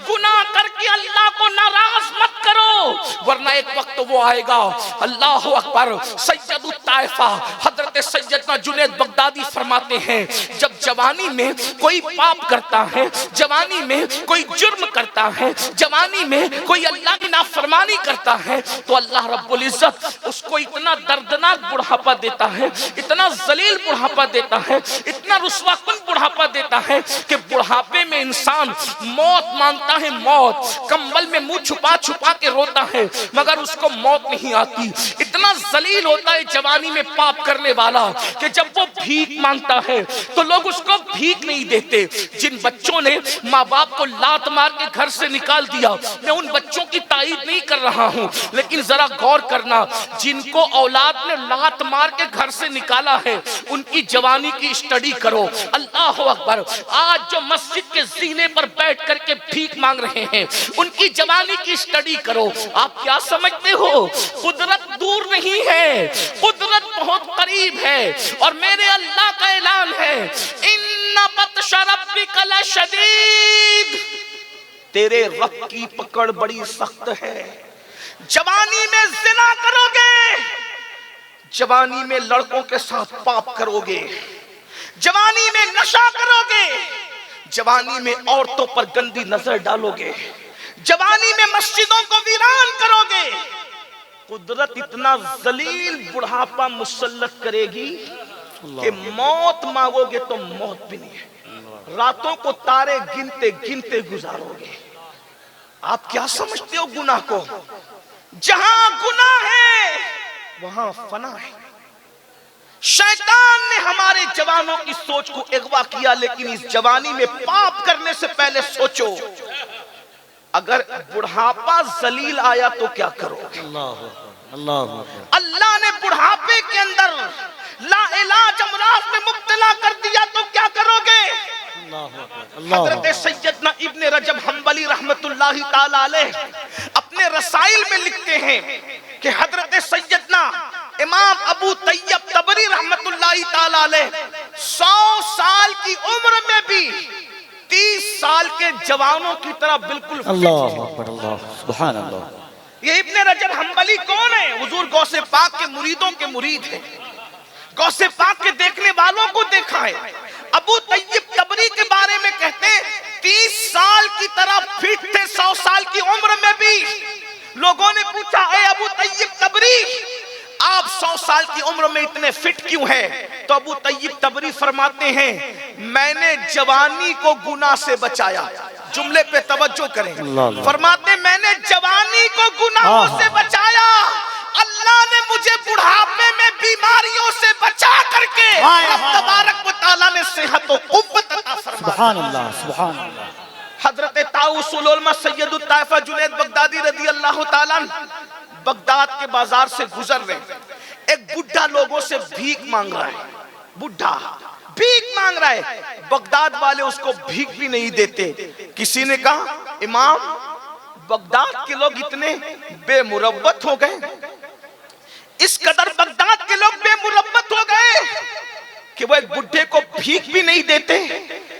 گناہ کر کے اللہ کو ناراض مت کرو، ورنہ ایک وقت وہ آئے گا۔ اللہ اکبر۔ سید الطائفہ حضرت سیدنا جنید بغدادی فرماتے ہیں، جب جوانی میں کوئی پاپ کرتا ہے، جوانی میں کوئی جرم کرتا ہے، جوانی میں کوئی اللہ کی نافرمانی کرتا ہے، تو اللہ رب العزت اس کو اتنا دردناک بڑھاپا دیتا ہے، اتنا ذلیل بڑھاپا دیتا ہے، اتنا رسوا کن بڑھاپا دیتا ہے کہ بڑھاپے میں انسان موت مانگتا ہے، موت کمبل میں منہ چھپا چھپا کے روتا ہے مگر اس کو موت نہیں آتی۔ اتنا ذلیل ہوتا ہے جوانی میں پاپ کرنے والا کہ جب وہ بھیک مانگتا ہے تو لوگ اس کو بھیک نہیں دیتے۔ جن بچوں نے ماں باپ کو لات مار کے گھر سے نکال دیا، میں ان بچوں کی تائید نہیں کر رہا ہوں، لیکن ذرا غور کرنا، جن کو اولاد نے لات مار کے گھر سے نکالا ہے ان کی جوانی کی اسٹڈی کرو۔ اللہ اکبر۔ آج جو مسجد کے زینے پر بیٹھ کر کے بھیک مانگ رہے ہیں ان کی جوانی کی اسٹڈی کرو۔ آپ کیا سمجھتے ہو؟ قدرت دور نہیں ہے، قدرت بہت قریب ہے، اور میرے اللہ کا اعلان ہے، ان بطش ربک لشدید، تیرے رب کی پکڑ بڑی سخت ہے۔ جوانی میں زنا کرو گے، جوانی میں لڑکوں کے ساتھ پاپ کرو گے، جوانی میں نشہ کرو گے، جوانی میں عورتوں پر گندی نظر ڈالو گے، جوانی میں مسجدوں کو ویران کرو گے، قدرت اتنا ذلیل بڑھاپا مسلط کرے گی کہ موت مانگو گے تو موت بھی نہیں ہے، راتوں کو تارے گنتے گنتے گزارو گے۔ آپ کیا سمجھتے ہو گناہ کو؟ جہاں گناہ ہے وہاں فنا ہے۔ شیطان نے ہمارے جوانوں کی سوچ کو اغوا کیا، لیکن اس جوانی میں پاپ کرنے سے پہلے سوچو، اگر بڑھاپا ذلیل آیا تو کیا کرو گے؟ اللہ نے بڑھاپے کے اندر لا علاج امراض میں مبتلا کر دیا تو کیا کرو گے؟ حضرت سیدنا ابن رجب حنبلی رحمت اللہ تعالی علیہ اپنے رسائل میں لکھتے ہیں کہ حضرت سیدنا امام ابو طیب طبری رحمت اللہ تعالی علیہ 100 سال کی عمر میں بھی 30 سال کے جوانوں کی طرح بالکل اللہ اکبر، اللہ سبحان اللہ۔ یہ ابن رجب حنبلی کون ہے؟ حضور غوث پاک کے مریدوں کے مرید ہیں، غوث پاک کے دیکھنے والوں کو دیکھا ہے۔ ابو طیب طبری کے بارے میں کہتے ہیں 30 سال کی طرح فٹ تھے 100 سال کی عمر میں بھی. لوگوں نے پوچھا اے ابو طیب تبری آپ 100 سال کی عمر میں اتنے فٹ کیوں ہیں؟ تو ابو طیب تبری فرماتے ہیں میں نے جوانی کو گناہ سے بچایا. جملے پہ توجہ کریں. فرماتے میں نے جوانی کو گناہوں سے بچایا. اللہ نے مجھے بڑھاپے میں بیماریوں سے بچا کر کے رب تبارک و تعالیٰ نے صحت و قوت عطا فرمایا. سبحان اللہ سبحان اللہ. حضرت طاؤس العلماء سید الطائفہ جنید بغدادی رضی اللہ تعالیٰ بغداد کے بازار سے گزر رہے. ایک بڈھا لوگوں سے بھیک مانگ رہا ہے. بڈھا بھیک مانگ رہا ہے. بغداد والے اس کو بھیک بھی نہیں دیتے. کسی نے کہا امام بغداد کے لوگ اتنے بے مروت ہو گئے, اس قدر بغداد کے لوگ بے مروت ہو گئے کہ وہ ایک بڈھے کو بھیک بھی نہیں دیتے.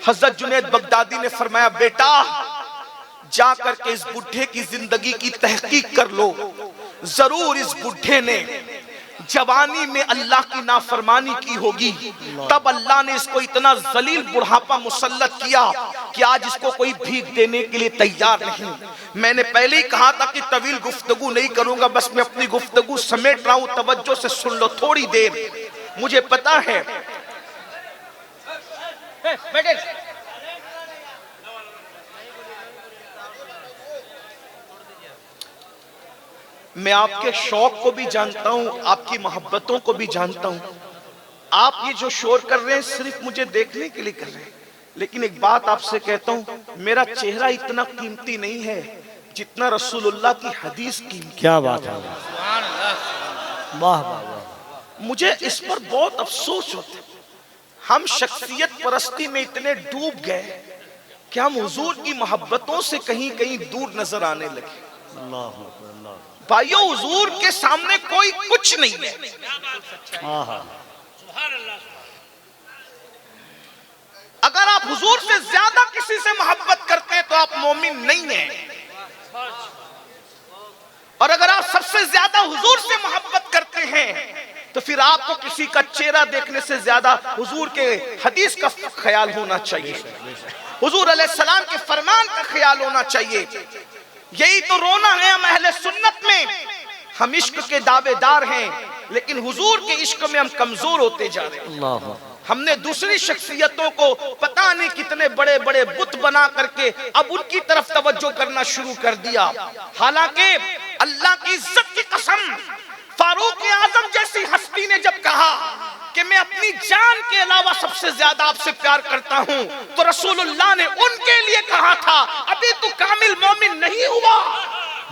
حضرت جنید بغدادی نے فرمایا بیٹا جا کر کے اس بڈھے کی زندگی کی تحقیق کر لو. ضرور اس بڈھے نے جوانی میں اللہ کی نافرمانی کی ہوگی, تب اللہ نے اس کو اتنا ذلیل بڑھاپا مسلط کیا کہ آج اس کو کوئی بھیک دینے کے لیے تیار نہیں. میں نے پہلے ہی کہا تھا کہ طویل گفتگو نہیں کروں گا, بس میں اپنی گفتگو سمیٹ رہا ہوں. توجہ سے سن لو تھوڑی دیر. مجھے پتا ہے میں آپ کے شوق کو بھی جانتا ہوں, آپ کی محبتوں کو بھی جانتا ہوں. آپ یہ جو شور کر رہے ہیں صرف مجھے دیکھنے کے لیے کر رہے ہیں, لیکن ایک بات آپ سے کہتا ہوں میرا چہرہ اتنا قیمتی نہیں ہے جتنا رسول اللہ کی حدیث قیمتی. کیا بات ہے, واہ واہ. مجھے اس پر بہت افسوس ہوتا ہے. ہم شخصیت پرستی میں اتنے ڈوب گئے کہ ہم حضور کی محبتوں سے کہیں کہیں دور نظر آنے لگے. بھائیو حضور کے سامنے کوئی کچھ نہیں ہے. اگر آپ حضور سے زیادہ کسی سے محبت کرتے ہیں تو آپ مومن نہیں ہیں, اور اگر آپ سب سے زیادہ حضور سے محبت کرتے ہیں تو پھر آپ کو کسی کا چہرہ دیکھنے سے زیادہ حضور کے حدیث کا خیال ہونا چاہیے, حضور علیہ السلام کے فرمان کا خیال ہونا چاہیے. یہی تو رونا ہے ہم اہل سنت میں. ہم عشق کے دعوے دار ہیں لیکن حضور کے عشق میں ہم کمزور ہوتے جا رہے ہیں. ہم نے دوسری شخصیتوں کو پتہ نہیں کتنے بڑے بڑے بت بنا کر کے اب ان کی طرف توجہ کرنا شروع کر دیا. حالانکہ اللہ کی عزت کی قسم فاروق اعظم جیسی ہستی نے جب کہا کہ میں اپنی جان کے علاوہ سب سے زیادہ آپ سے پیار کرتا ہوں, تو رسول اللہ نے ان کے لیے کہا تھا ابھی تو کامل مومن نہیں ہوا.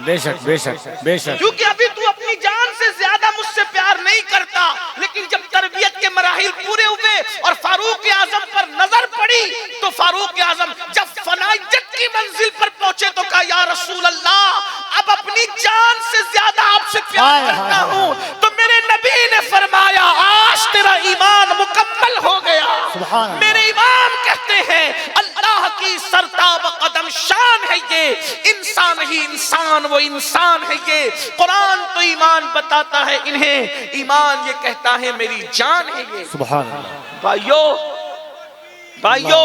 بے شک بے شک بے شک, کیونکہ ابھی تو اپنی جان سے زیادہ مجھ سے پیار نہیں کرتا. لیکن جب تربیت کے مراحل پورے ہوئے اور فاروق اعظم پر نظر پڑی تو فاروق اعظم جب فنائیت کی منزل پر پہنچے تو کہا یا رسول اللہ اب اپنی جان سے زیادہ آپ سے پیار کرتا ہوں. تو میرے نبی نے فرمایا آج تیرا ایمان مکمل ہو گیا. میرے امام کہتے ہیں اللہ کی سرتاب قدم شان ہے یہ, انسان ہی انسان وہ انسان ہے یہ. قرآن تو ایمان بتاتا ہے انہیں, ایمان یہ کہتا ہے میری جان ہے یہ. سبحان اللہ. بھائیو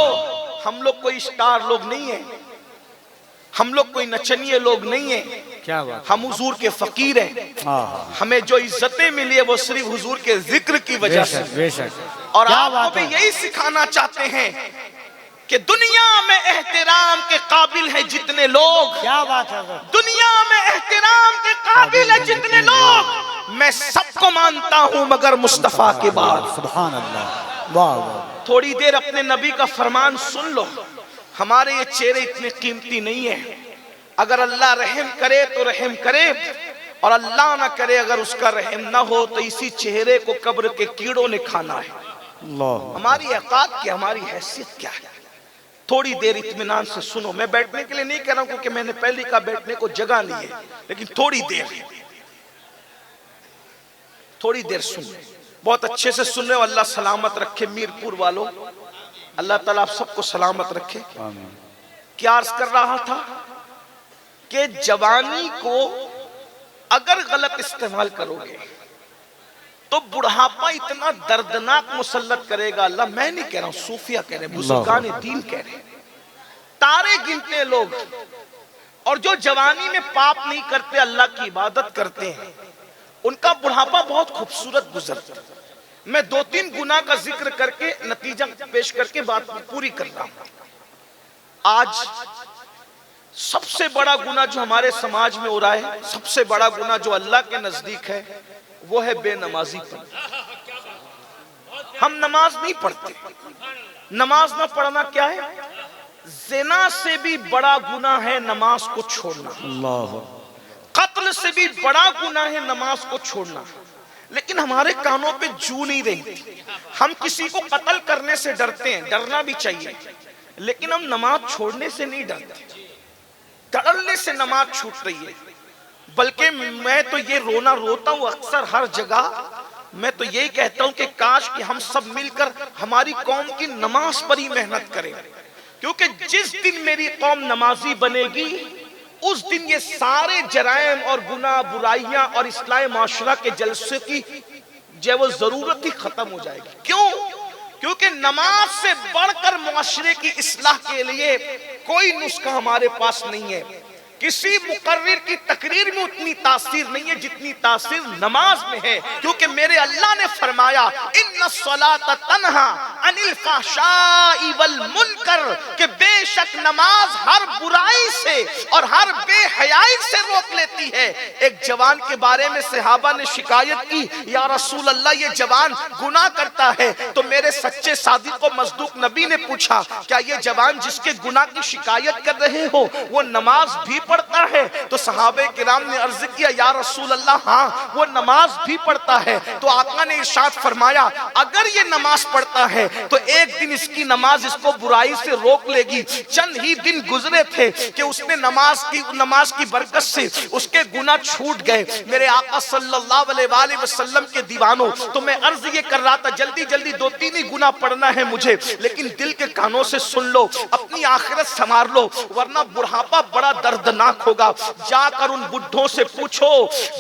ہم لوگ کوئی اسٹار لوگ نہیں ہیں, ہم لوگ کوئی نچنیے لوگ نہیں ہیں. کیا بات, ہم حضور کے فقیر ہیں. ہمیں جو عزتیں ملی ہے وہ صرف حضور کے ذکر کی وجہ سے. بے شک. اور آپ کو بھی یہی سکھانا چاہتے ہیں کہ دنیا میں احترام کے قابل ہیں جتنے لوگ, کیا بات ہے, دنیا میں احترام کے قابل ہیں جتنے لوگ, میں سب کو مانتا ہوں مگر مصطفیٰ کے بعد. سبحان اللہ. واہ واہ. تھوڑی دیر اپنے نبی کا فرمان سن لو. ہمارے یہ چہرے اتنے قیمتی نہیں ہیں. اگر اللہ رحم کرے تو رحم کرے, اور اللہ نہ کرے اگر اس کا رحم نہ ہو تو اسی چہرے کو قبر کے کیڑوں نے کھانا ہے. ہماری اوقات کیا, ہماری حیثیت کیا ہے. تھوڑی دیر اطمینان سے سنو. میں بیٹھنے کے لیے نہیں کہہ رہا ہوں کیونکہ میں نے پہلی کا بیٹھنے کو جگہ نہیں ہے, لیکن تھوڑی دیر سن. بہت اچھے سے سن رہے ہو. اللہ سلامت رکھے میرپور والوں, اللہ تعالیٰ آپ سب کو سلامت رکھے. کیا عرض کر رہا تھا کہ جوانی کو اگر غلط استعمال کرو گے تو بڑھاپا اتنا دردناک مسلط کرے گا. اللہ میں نہیں کہہ رہا ہوں, صوفیہ کہہ رہے ہیں, بزرگان دین کہہ رہے ہیں. تارے گنتے ہیں لوگ، اور جو جوانی میں پاپ نہیں کرتے اللہ کی عبادت کرتے ہیں ان کا بڑھاپا بہت خوبصورت گزرتا ہے۔ میں 2-3 گناہ کا ذکر کر کے نتیجہ پیش کر کے بات پوری کر رہا ہوں۔ آج سب سے بڑا گناہ جو ہمارے سماج میں ہو رہا ہے، سب سے بڑا گناہ جو اللہ کے نزدیک ہے، وہ ہے بے نمازی پن۔ ہم نماز نہیں پڑھتے۔ نماز نہ پڑھنا کیا ہے؟ زنا سے بھی بڑا گناہ ہے نماز کو چھوڑنا، قتل سے بھی بڑا گناہ ہے نماز کو چھوڑنا، لیکن ہمارے کانوں پہ جو نہیں رہتی۔ ہم کسی کو قتل کرنے سے ڈرتے ہیں، ڈرنا بھی چاہیے، لیکن ہم نماز چھوڑنے سے نہیں ڈرتے۔ ڈرنے سے نماز چھوٹ رہی ہے، بلکہ میں تو یہ رونا روتا ہوں اکثر ہر جگہ۔ میں تو یہی کہتا ہوں کہ کاش کہ ہم سب مل کر ہماری قوم کی نماز پر ہی محنت کریں، کیونکہ جس دن میری قوم نمازی بنے گی اس دن یہ سارے جرائم اور گناہ، برائیاں اور اصلاح معاشرہ کے جلسے کی جو وہ ضرورت ہی ختم ہو جائے گی۔ کیوں؟ کیونکہ نماز سے بڑھ کر معاشرے کی اصلاح کے لیے کوئی نسخہ ہمارے پاس نہیں ہے۔ کسی مقرر کی تقریر میں اتنی تاثیر نہیں ہے جتنی تاثیر نماز میں ہے، کیونکہ میرے اللہ نے فرمایا ان الصلاۃ تنہا عن الفحشاء والمنکر، کہ بے شک نماز ہر برائی سے اور ہر بے حیائی سے روک لیتی ہے۔ ایک جوان کے بارے میں صحابہ نے شکایت کی، یا رسول اللہ یہ جوان گناہ کرتا ہے، تو میرے سچے صادق و مصدوق نبی نے پوچھا کیا یہ جوان جس کے گناہ کی شکایت کر رہے ہو وہ نماز بھی پڑھتا ہے؟ تو صحابہ کرام نے عرض کیا یا رسول اللہ ہاں وہ نماز بھی پڑھتا ہے۔ تو آقا نے ارشاد فرمایا اگر یہ نماز پڑھتا ہے تو ایک دن اس کی نماز اس کو برائی سے روک لے گی۔ چند ہی دن گزرے تھے کہ اس نے نماز کی برکت سے اس کے گناہ چھوٹ گئے۔ میرے آقا صلی اللہ علیہ وآلہ وسلم کے دیوانوں، تو میں عرض یہ کر رہا تھا جلدی جلدی 2-3 ہی گناہ پڑھنا ہے مجھے، لیکن دل کے کانوں سے سن لو، اپنی آخرت سنوار لو، ورنہ بڑھاپا بڑا دردناک ہوگا۔ جا کر ان بڈھوں سے پوچھو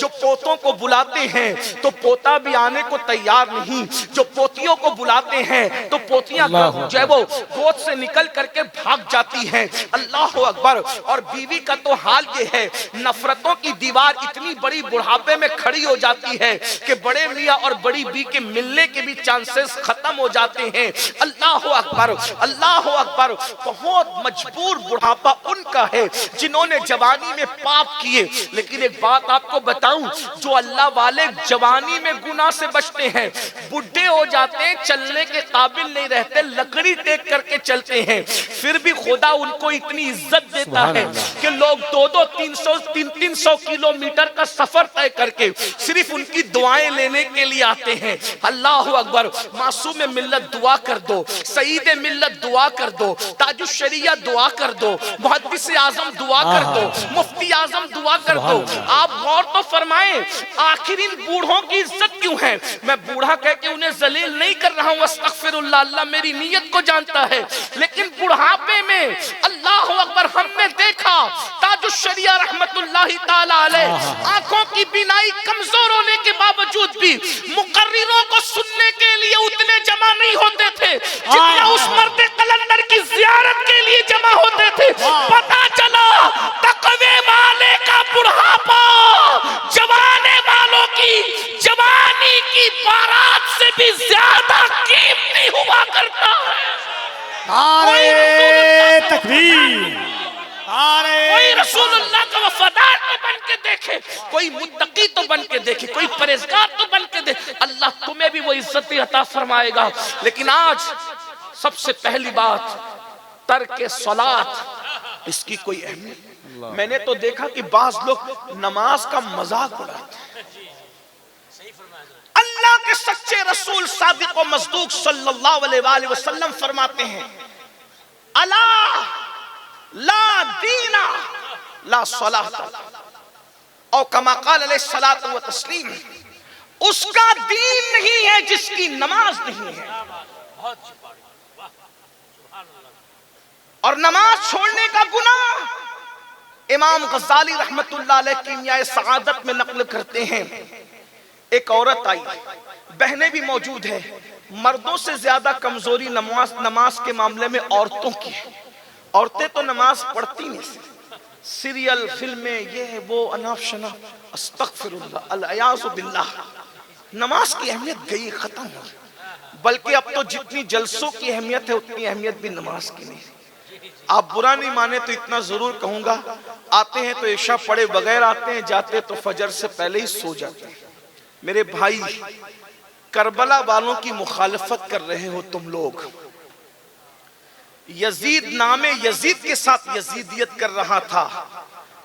جو پوتوں کو بلاتے ہیں تو پوتا بھی آنے کو تیار نہیں، جو پوتیوں کو بلاتے ہیں تو پوتیاں جو ہے وہ گود سے نکل کر کے بھاگ جاتی ہیں۔ اللہ اکبر۔ اور بیوی کا تو حال یہ ہے، نفرتوں کی دیوار اتنی بڑی بڑھاپے میں کھڑی ہو جاتی ہے کہ بڑے میاں اور بڑی بی کے ملنے کے بھی چانسز ختم ہو جاتے ہیں۔ اللہ اکبر، اللہ اکبر۔ بہت مجبور بڑھاپا ان کا ہے جنہوں نے جوانی میں پاپ کیے۔ لیکن ایک بات آپ کو بتاؤں، جو اللہ والے جوانی میں گناہ سے بچتے ہیں بڈھے ہو جاتے ہیں، چلنے کے قابل نہیں رہتے، لکڑی ٹیک کر کے چلتے ہیں، پھر بھی خدا ان کو اتنی عزت دیتا ہے کہ لوگ 200-300 کلومیٹر کا سفر طے کر کے صرف ان کی دعائیں لینے کے لیے آتے ہیں۔ اللہ اکبر۔ معصوم ملت دعا کر دو، سعید ملت دعا کر دو، تاج الشریعہ دعا کر دو، محدث اعظم دعا کر دو، مفتی اعظم دعا کر دو۔ آپ غور تو فرمائیں آخر ان بوڑھوں کی عزت کیوں ہے؟ میں بوڑھا کہہ کے انہیں ذلیل نہیں کر رہا ہوں، استغفر اللہ، اللہ میری نیت کو جانتا ہے، لیکن بڑھاپے میں اللہ اکبر ہم نے دیکھا تاج الشریعہ رحمت اللہ تعالی علیہ آنکھوں کی بینائی کمزور ہونے کے باوجود بھی مقرروں کو سننے کے لیے اتنے جمع نہیں ہوتے تھے جتنا اس مرد قلندر کی زیارت کے لیے جمع ہوتے تھے۔ پتا چلا تقوی والے کا بڑھاپا جوانے والوں کی جوانی کی بارات سے بھی زیادہ قیمتی ہوا کرتا ہے۔ نعرہ تکبیر، کوئی رسول اللہ کا وفادار تو بن کے دیکھے، کوئی متقی تو بن کے دیکھے، کوئی پرہیزگار تو بن کے دیکھے، اللہ تمہیں بھی وہ عزت عطا فرمائے گا۔ لیکن آج سب سے پہلی بات ترک صلاۃ، اس کی کوئی اہمیت۔ میں نے تو دیکھا کہ بعض لوگ نماز کا مذاق اڑاتے ہیں۔ اللہ کے سچے رسول صادق و مصدوق صلی اللہ علیہ وآلہ وسلم فرماتے ہیں الا لا دینا لا صلاۃ، او کما قال علیہ الصلاۃ والتسلیم، اس کا دین نہیں ہے جس کی نماز نہیں ہے۔ اور نماز چھوڑنے کا گناہ امام غزالی رحمت اللہ علیہ کیمیائے سعادت میں نقل کرتے ہیں، ایک عورت آئی، بہنیں بھی موجود ہیں، مردوں سے زیادہ کمزوری نماز کے معاملے میں عورتوں کی ہے۔ عورتیں تو نماز پڑھتی نہیں، سیریل، فلمیں، یہ وہ، اناف شناف، استغفر اللہ، العیاذ باللہ. نماز کی اہمیت گئی، ختم ہو. بلکہ اب تو جتنی جلسوں کی اہمیت ہے اتنی اہمیت بھی نماز کی نہیں. آپ برا نہیں مانے تو اتنا ضرور کہوں گا، آتے ہیں تو عشاء پڑھے بغیر آتے ہیں، جاتے تو فجر سے پہلے ہی سو جاتے ہیں. میرے بھائی، کربلا والوں کی مخالفت کر رہے ہو تم لوگ. یزید نام یزید کے ساتھ یزیدیت کر رہا تھا.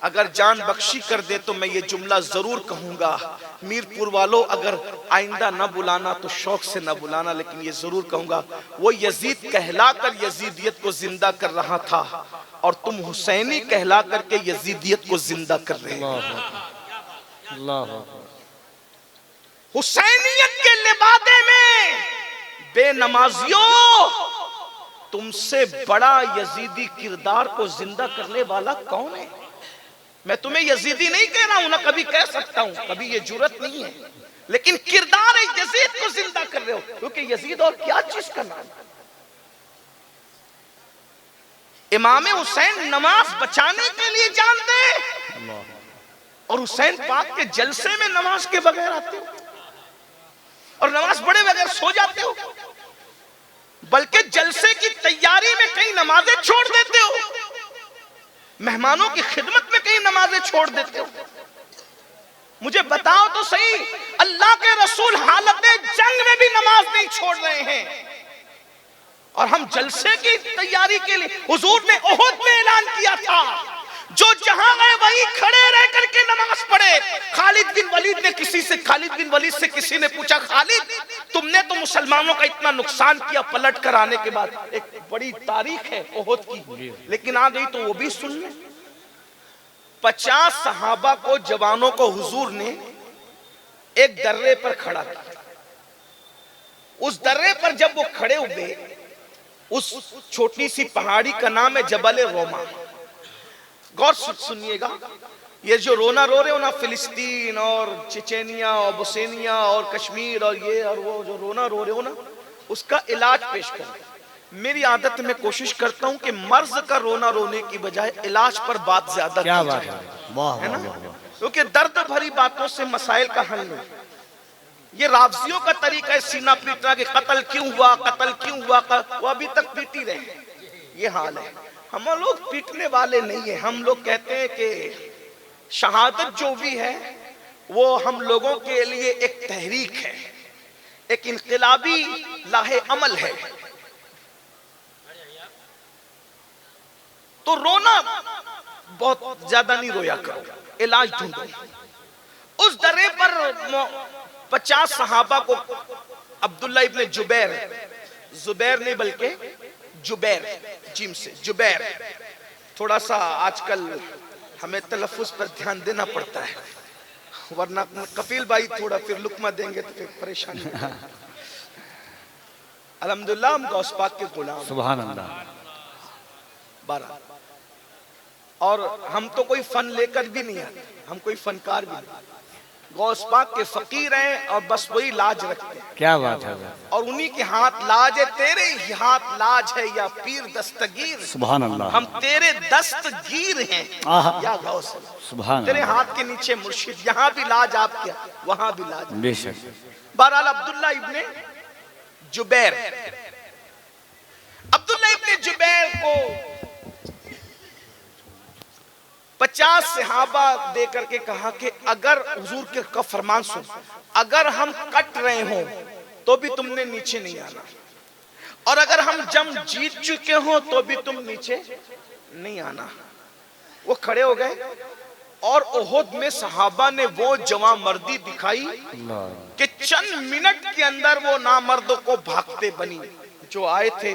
اگر جان بخشی کر دے تو میں یہ جملہ ضرور کہوں گا، میرپور والوں اگر آئندہ نہ بلانا تو شوق سے نہ بلانا، لیکن یہ ضرور کہوں گا وہ یزید کہلا کر یزیدیت کو زندہ کر رہا تھا، اور تم حسینی کہلا کر کے یزیدیت کو زندہ کر رہے ہیں. حسینیت کے لبادے میں بے نمازیوں، تم سے بڑا یزیدی کردار کو زندہ کرنے والا کون ہے؟ میں تمہیں یزیدی نہیں کہہ رہا ہوں، نہ کبھی کہہ سکتا ہوں، کبھی یہ جرت نہیں ہے، لیکن کردار یزید کو زندہ کر رہے ہو. کیونکہ یزید اور کیا چیز کا نام ہے. امام حسین نماز بچانے کے لیے جان دے، اور حسین پاک کے جلسے میں نماز کے بغیر آتے ہو، اور نماز پڑھے بغیر سو جاتے ہو، بلکہ جلسے کی تیاری میں کئی نمازیں چھوڑ دیتے ہو، مہمانوں کی خدمت میں کئی نمازیں چھوڑ دیتے ہو. مجھے بتاؤ تو صحیح، اللہ کے رسول حالت جنگ میں بھی نماز نہیں چھوڑ رہے ہیں، اور ہم جلسے کی تیاری کے لیے حضور نے احد میں اعلان کیا تھا، جو جہاں گئے وہیں کھڑے رہ کر کے نماز پڑھے. خالد بن ولید سے کسی نے پوچھا، خالد تم نے تو مسلمانوں کا اتنا نقصان کیا پلٹ کر آنے کے بعد، ایک بڑی تاریخ ہے احد کی، لیکن آ گئی تو وہ بھی سن لیں. 50 صحابہ کو، جوانوں کو حضور نے ایک درے پر کھڑا کیا. اس درے پر جب وہ کھڑے ہوئے، اس چھوٹی سی پہاڑی کا نام ہے جبل روما. غور سنیے گا، یہ جو رونا رو رہے ہو نا، فلسطین اور چچینیا اور بوسنیا اور کشمیر اور یہ اور وہ جو رونا رو رہے ہو نا، اس کا علاج پیش کریں. میری عادت میں کوشش کرتا ہوں کہ مرض کا رونا رونے کی بجائے علاج پر بات زیادہ کی جائے، ہے نا، کیونکہ درد بھری باتوں سے مسائل کا حل نہیں. یہ رافضیوں کا طریقہ ہے سینہ پیٹنا کہ قتل کیوں ہوا، قتل کیوں ہوا، وہ ابھی تک پیٹی رہے. یہ حال ہے. ہم لوگ پیٹنے والے نہیں ہیں. ہم لوگ کہتے ہیں کہ شہادت جو بھی ہے وہ ہم لوگوں کے لیے ایک تحریک ہے، ایک انقلابی لاہ عمل ہے. تو رونا بہت زیادہ نہیں رویا کرو، علاج ڈھونڈو. اس درے پر 50 صحابہ کو عبداللہ ابن جبیر، زبیر نہیں بلکہ جبیر، جیم سے جبیر. تھوڑا سا آج کل ہمیں تلفظ پر دھیان دینا پڑتا ہے، ورنہ کفیل بھائی تھوڑا پھر لقمہ دیں گے تو پھر پریشانی. الحمدللہ ہم غوث پاک کے غلام، سبحان اللہ. 12. اور ہم تو کوئی فن لے کر بھی نہیں آتے، ہم کوئی فنکار بھی نہیں. غوث پاک کے فقیر ہیں اور بس وہی لاج رکھتے ہیں. کیا بات ہے، اور انہی کے ہاتھ لاج ہے. تیرے ہی ہاتھ لاج ہے یا پیر دستگیر، سبحان اللہ. ہم تیرے دستگیر ہیں یا غوث. سبحان تیرے اللہ. ہاتھ کے نیچے مرشد، یہاں بھی لاج آپ کیا، وہاں بھی لاج. بے شک. بہرحال عبداللہ ابن جبیر، عبداللہ ابن جبیر کو 50 صحابہ دے کر کے کہا کہ اگر حضور کے کا فرمان سن، اگر ہم کٹ رہے ہوں تو بھی تم نے نیچے نہیں آنا، اور اگر ہم جنگ جیت چکے ہوں تو بھی تم نیچے نہیں آنا. وہ کھڑے ہو گئے اور احد میں صحابہ نے وہ جواں مردی دکھائی کہ چند منٹ کے اندر وہ نامردوں کو بھاگتے بنی جو آئے تھے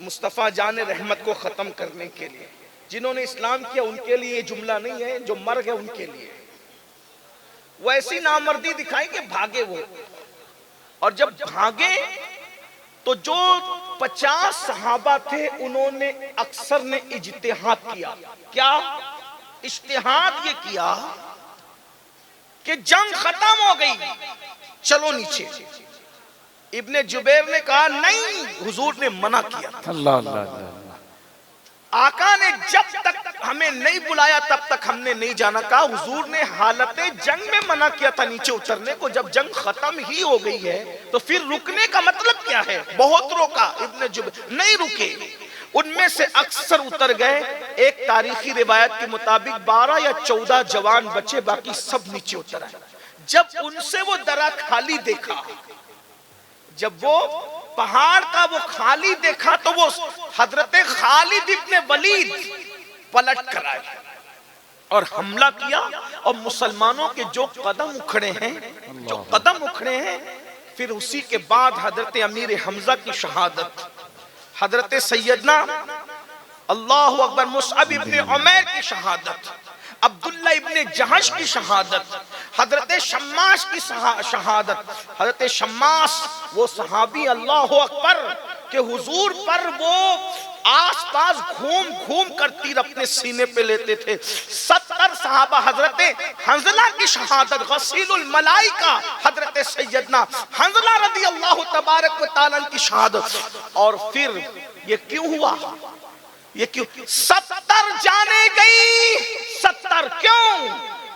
مصطفیٰ جان رحمت کو ختم کرنے کے لیے. جنہوں نے اسلام کیا ان کے لیے یہ جملہ نہیں ہے، جو مر گئے ان کے لیے. وہ ایسی نامردی دکھائی کہ بھاگے وہ، اور جب بھاگے تو جو 50 صحابہ تھے انہوں نے اکثر نے اجتہاد کیا. کیا اجتہاد یہ کیا کہ جنگ ختم ہو گئی، چلو نیچے. ابن جبیر نے کہا نہیں، حضور نے منع کیا. اللہ اللہ اللہ. آقا نے جب تک ہمیں نہیں بلایا تب تک ہم نے نہیں جانا. کہا حضور نے حالت جنگ میں منع کیا تھا نیچے اترنے کو, جب جنگ ختم ہی ہو گئی ہے تو پھر رکنے کا مطلب کیا ہے؟ بہت روکا ابن جبیر, نہیں رکے. ان میں سے اکثر اتر گئے. ایک تاریخی روایت کے مطابق 12 یا 14 جوان بچے, باقی سب نیچے اتر آئے. جب ان سے وہ درہ خالی دیکھا, جب وہ پہاڑ کا وہ خالی دیکھا تو وہ حضرت خالد ابن ولید پلٹ کر آئے اور حملہ کیا. اور مسلمانوں کے جو قدم اکھڑے ہیں, پھر اسی کے بعد حضرت امیر حمزہ کی شہادت, حضرت سیدنا اللہ اکبر مصعب ابن عمیر کی شہادت, عبداللہ ابن جہش کی شہادت, حضرت شماس کی شہادت. حضرت شماس وہ صحابی اللہ اکبر کہ حضور پر وہ آس پاس گھوم گھوم کر تیر اپنے سینے پہ لیتے تھے. 70 صحابہ. حضرت حنظلہ کی شہادت, غسیل الملائکہ حضرت سیدنا حنظلہ رضی اللہ تبارک و تعالیٰ کی شہادت. اور پھر یہ کیوں ہوا؟ یہ کیوں 70 جانے گئی؟ 70 کیوں؟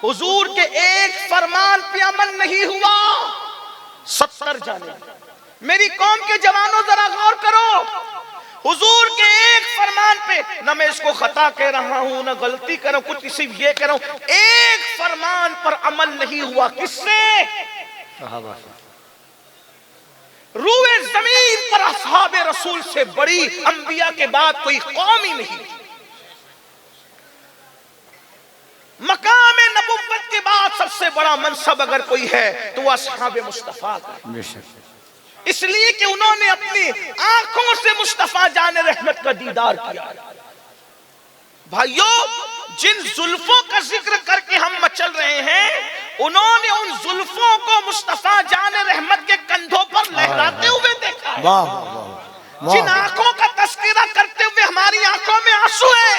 حضور کے ایک فرمان پہ عمل نہیں ہوا. 70 جانے. میری قوم کے جوانوں ذرا غور کرو, حضور کے ایک فرمان پہ, نہ میں اس کو خطا کہہ رہا ہوں نہ غلطی کر رہا ہوں, کچھ صرف یہ کہہ رہا ہوں, ایک فرمان پر عمل نہیں ہوا. کس سے؟ صحابہ. روئے زمین پر اصحاب رسول سے بڑی انبیاء کے بعد کوئی قوم ہی نہیں. مقام نبوت کے بعد سب سے بڑا منصب اگر کوئی ہے تو وہ اصحاب مصطفیٰ کا. اس لیے کہ انہوں نے اپنی آنکھوں سے مصطفیٰ جان رحمت کا دیدار کیا. بھائیو, جن زلفوں کا ذکر کر کے ہم مچل رہے ہیں, انہوں نے ان زلفوں کو مصطفیٰ جان رحمت کے کندھوں پر لہراتے ہوئے دیکھا ہے. جن آنکھوں کا تذکرہ کرتے ہوئے ہماری آنکھوں میں آنسو ہے,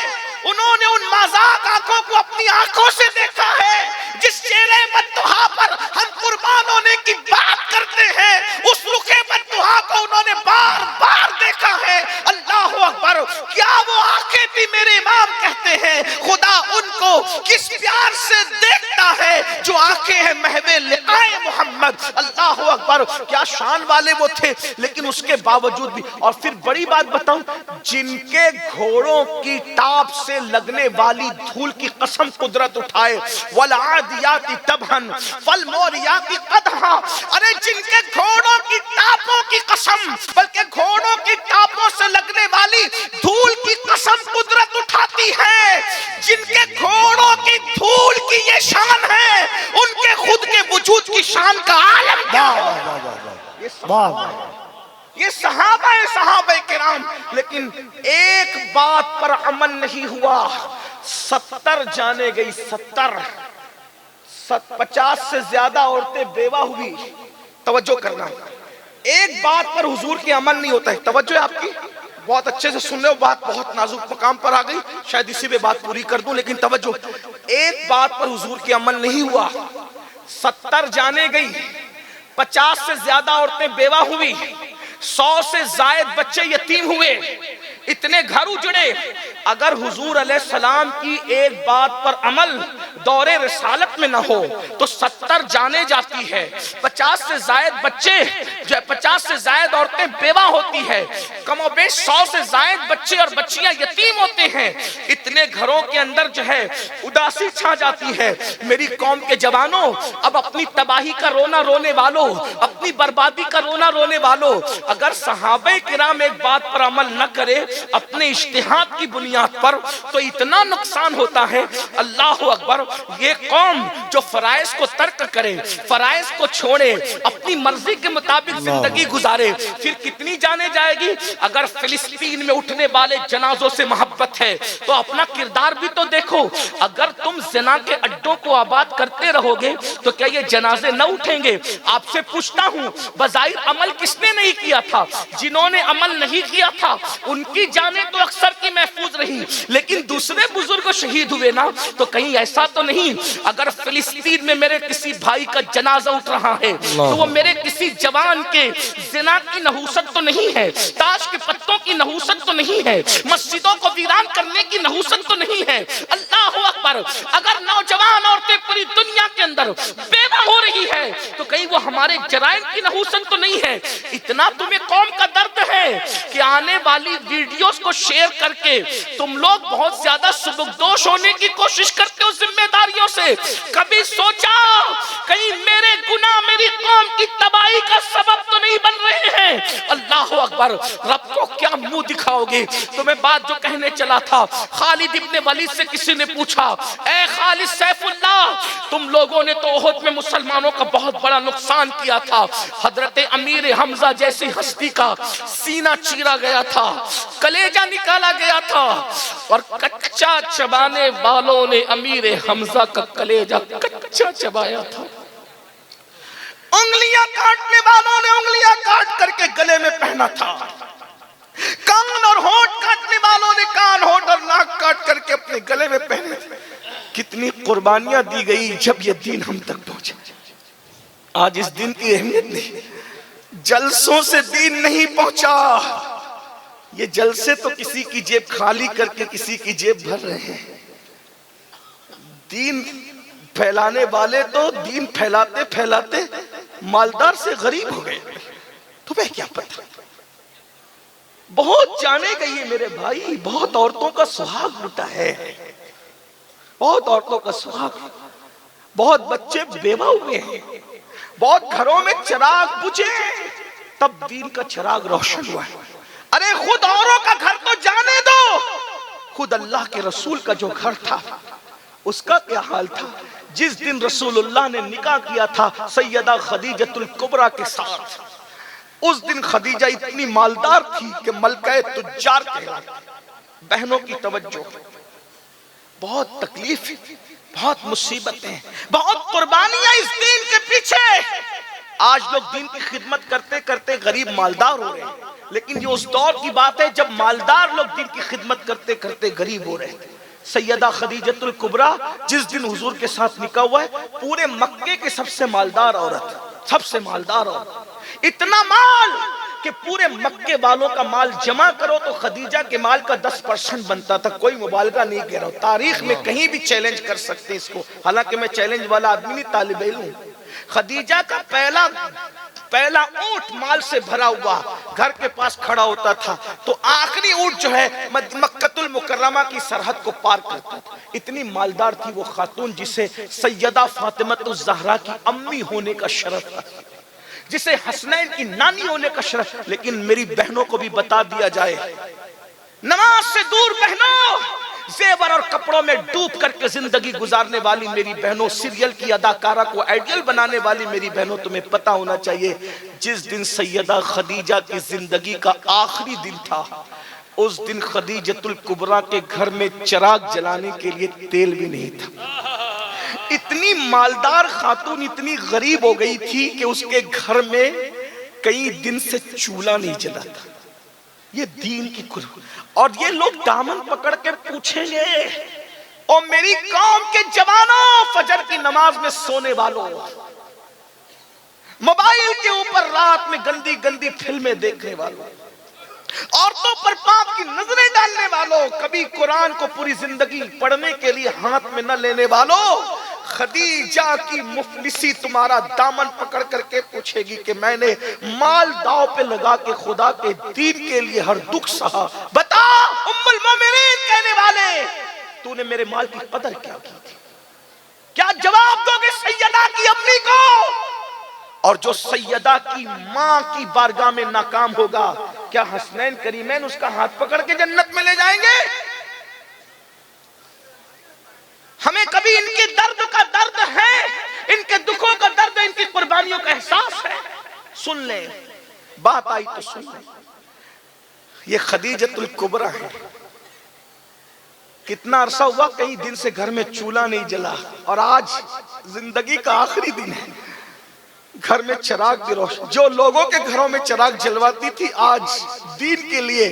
انہوں نے ان مذاق آنکھوں کو اپنی آنکھوں سے دیکھا ہے. جس چہرے بددعا پر ہم قربان ہونے کی بات کرتے ہیں, اس رخ بددعا کو انہوں نے بار بار دیکھا ہے. اللہ اکبر. کیا وہ آنکھیں بھی میرے امام کہتے ہیں خدا ان کو کس پیار سے دیکھتا ہے جو آنکھیں ہیں محو لقائے محمد. اللہ اکبر. کیا شان والے وہ تھے, لیکن اس کے باوجود بھی. اور پھر بڑی بات بتاؤں, جن کے گھوڑوں کی ٹاپ سے لگنے والی دھول کی قسم قدرت اٹھائے, والعادیات طبحا فالموریات قدحا. ارے جن کے گھوڑوں کی ٹاپوں کی قسم, بلکہ گھوڑوں کی ٹاپوں سے لگنے والی دھول کی قسم قدرت اٹھاتی ہے. جن کے گھوڑوں کی دھول کی یہ شان ہے, ان کے خود کے وجود کی شان کا عالم کیا ہے؟ یہ صحابہ کرام. لیکن ایک بات پر عمل نہیں ہوا. 70 جانے گئی. 50 سے زیادہ عورتیں بیوہ ہوئی. توجہ کرنا, ایک بات پر حضور کی عمل نہیں ہوتا ہے. توجہ ہے آپ کی, بہت اچھے سے سن لو, بات بہت نازک مقام پر آ گئی, شاید اسی پہ بات پوری کر دوں, لیکن توجہ. ایک بات پر حضور کی عمل نہیں ہوا. 70 جانے گئی, 50 سے زیادہ عورتیں بیوہ ہوئی, 100 سے زائد بچے یتیم ہوئے, اتنے گھر اجڑے. اگر حضور علیہ السلام کی ایک بات پر عمل دور رسالت میں نہ ہو تو 70 جانے جاتی ہے, 50 سے زائد بچے, 50 سے زائد عورتیں بیوہ ہوتی ہے, کم و بیش 100 سے زائد بچے اور بچیاں یتیم ہوتے ہیں. اتنے گھروں کے اندر جو ہے اداسی چھا جاتی ہے. میری قوم کے جوانوں, اب اپنی تباہی کا رونا رونے والوں, اپنی بربادی کا رونا رونے والوں, اگر صحابہ کرام ایک بات پر عمل نہ کرے اپنے اجتہاد کی بنیاد پر, تو اتنا نقصان ہوتا ہے. اللہ اکبر. یہ قوم جو فرائض کو ترک کرے, فرائض کو چھوڑے, اپنی مرضی کے مطابق زندگی گزارے, پھر کتنی جانے جائے گی. اگر فلسطین میں اٹھنے والے جنازوں سے محبت ہے تو اپنا کردار بھی تو دیکھو. اگر تم زنا کے اڈوں کو آباد کرتے رہو گے تو کیا یہ جنازے نہ اٹھیں گے؟ آپ سے پوچھتا ہوں, بظاہر عمل کس نے نہیں کیا تھا؟ جنہوں نے عمل نہیں کیا تھا ان کی جانیں تو اکثر کی محفوظ رہی, لیکن دوسرے بزرگ شہید ہوئے نا, تو کہیں ایسا تو نہیں. اگر فلسطین میں میرے کسی بھائی کا جنازہ اٹھ رہا ہے تو وہ میرے کسی جوان کے زنا کی نحوست تو نہیں ہے, تاش کے پتوں کی نحوست تو نہیں ہے, مسجدوں کو ویران کرنے کی نحوست تو نہیں ہے. اللہ اکبر. اگر نوجوان عورتیں پوری دنیا کے اندر بیوہ ہو رہی ہے تو کہیں وہ ہمارے جرائم کی نحوست تو نہیں ہے. اتنا تمہیں قوم کا درد ہے کہ آنے والی ویڈیوز کو شیئر کر کے تم لوگ بہت زیادہ سبکدوش ہونے کی کوشش کرتے ہو ذمہ داریوں سے. کبھی سوچا کہیں میرے گناہ میری قوم کی تباہی کا سبب تو نہیں بن رہے ہیں؟ اللہ اکبر. رب کو کیا منہ دکھاؤ گے؟ تو میں بات جو کہنے چلا تھا, خالد ابن ولید سے کسی نے پوچھا, اے خالد سیف اللہ, تم لوگوں نے تو احد میں مسلمانوں کا بہت بڑا نقصان کیا تھا, حضرت امیر حمزہ جیسی ہستی کا سینہ چیرا گیا تھا, کلیجہ نکالا گیا تھا, اور کچا چبانے والوں نے امیر حمزہ کا کلیجہ کچا چبایا تھا. انگلیاں کاٹنے والوں نے انگلیاں کاٹ کر کے گلے میں پہنا تھا, کان اور ہونٹ کاٹنے والوں نے کان, ہونٹ اور ناک کاٹ کر کے اپنے گلے میں پہنے تھے. کتنی قربانیاں دی گئی جب یہ دین ہم تک پہنچے. آج اس دین کی اہمیت نہیں, جلسوں سے دین نہیں پہنچا. یہ جلسے تو کسی کی جیب خالی کر کے کسی کی جیب بھر رہے ہیں. دین پھیلانے والے تو دین پھیلاتے پھیلاتے مالدار سے غریب ہو گئے. تمہیں کیا پتہ؟ بہت جانے گئی میرے بھائی, بہت عورتوں کا سہاگ لوٹا ہے, بہت عورتوں کا سہاگ, بہت بچے بیوہ ہوئے ہیں, بہت گھروں میں چراغ بجھے تب دین کا چراغ روشن ہوا ہے. ارے خود اوروں کا گھر تو جانے دو, خود اللہ کے رسول کا جو گھر تھا اس کا کیا حال تھا؟ جس دن رسول اللہ نے نکاح کیا تھا سیدہ خدیجۃ الکبریٰ کے ساتھ, اس دن خدیجہ اتنی مالدار تھی کہ ملکہ تجار کہلاتی. بہنوں کی توجہ, بہت تکلیف, بہت مصیبتیں, بہت قربانیاں اس دین کے پیچھے. آج لوگ دین کی خدمت کرتے کرتے غریب مالدار ہو رہے ہیں, لیکن یہ اس دور کی بات ہے جب مالدار لوگ دین کی خدمت کرتے کرتے غریب ہو رہے ہیں. سیدہ خدیجۃ الکبریٰ جس دن حضور کے ساتھ نکاح ہوا ہے, پورے مکے کے سب سے مالدار عورت, سب سے مالدار عورت. اتنا مال کہ پورے مکے والوں کا مال جمع کرو تو خدیجہ کے مال کا 10% بنتا تھا. کوئی مبالغہ نہیں کہہ رہا ہوں, تاریخ میں کہیں بھی چیلنج کر سکتے اس کو, حالانکہ میں چیلنج والا آدمی نہیں, طالب علم ہوں. خدیجہ کا پہلا اونٹ مال سے بھرا ہوا گھر کے پاس کھڑا ہوتا تھا تو آخری اونٹ جو ہے مکہ المکرمہ کی سرحد کو پار کرتا تھا. اتنی مالدار تھی وہ خاتون جسے سیدہ فاطمہ الزہرا کی امی ہونے کا شرف تھا, جسے حسنین کی نانی ہونے کا شرف. لیکن میری بہنوں کو بھی بتا دیا جائے, نماز سے دور بہنوں, زیور اور کپڑوں میں ڈوب کر کے زندگی گزارنے والی میری بہنوں, سیریل کی اداکارہ کو آئیڈیل بنانے والی میری بہنوں, تمہیں پتا ہونا چاہیے جس دن سیدہ خدیجہ کی زندگی کا آخری دن تھا, اس دن خدیجۃ الکبریٰ کے گھر میں چراغ جلانے کے لیے تیل بھی نہیں تھا. اتنی مالدار خاتون اتنی غریب ہو گئی تھی کہ اس کے گھر میں کئی دن سے چولہا نہیں جلا تھا. یہ دین کی قربانی. اور یہ لوگ دامن پکڑ کے پوچھیں گے, او میری قوم کے جوانوں, فجر کی نماز میں سونے والوں, موبائل کے اوپر رات میں گندی گندی فلمیں دیکھنے والوں, عورتوں پر پاپ کی نظریں ڈالنے والوں, کبھی قرآن کو پوری زندگی پڑھنے کے لیے ہاتھ میں نہ لینے والوں, خدیجہ کی مفلسی تمہارا دامن پکڑ کر کے پوچھے گی کہ میں نے مال داؤ پہ لگا کے خدا کے دین کے لیے ہر دکھ سہا, بتا ام المومنین کہنے والے, تو نے میرے مال کی قدر کیا کی تھی؟ کیا جواب دو گے سیدہ کی امی کو؟ اور جو سیدہ کی ماں کی بارگاہ میں ناکام ہوگا, کیا حسنین کریمین اس کا ہاتھ پکڑ کے جنت میں لے جائیں گے؟ ہمیں کبھی ان کے درد کا درد ہے, ان کے دکھوں کا درد, ان کی قربانیوں کا احساس ہے؟ سن لیں, بات آئی تو سن لیں. یہ خدیجۃ الکبریٰ ہے. کتنا عرصہ ہوا کئی دن سے گھر میں چولہا نہیں جلا, اور آج زندگی کا آخری دن ہے, گھر میں چراغ بھی روشن. جو لوگوں کے گھروں میں چراغ جلواتی تھی آج دین کے لیے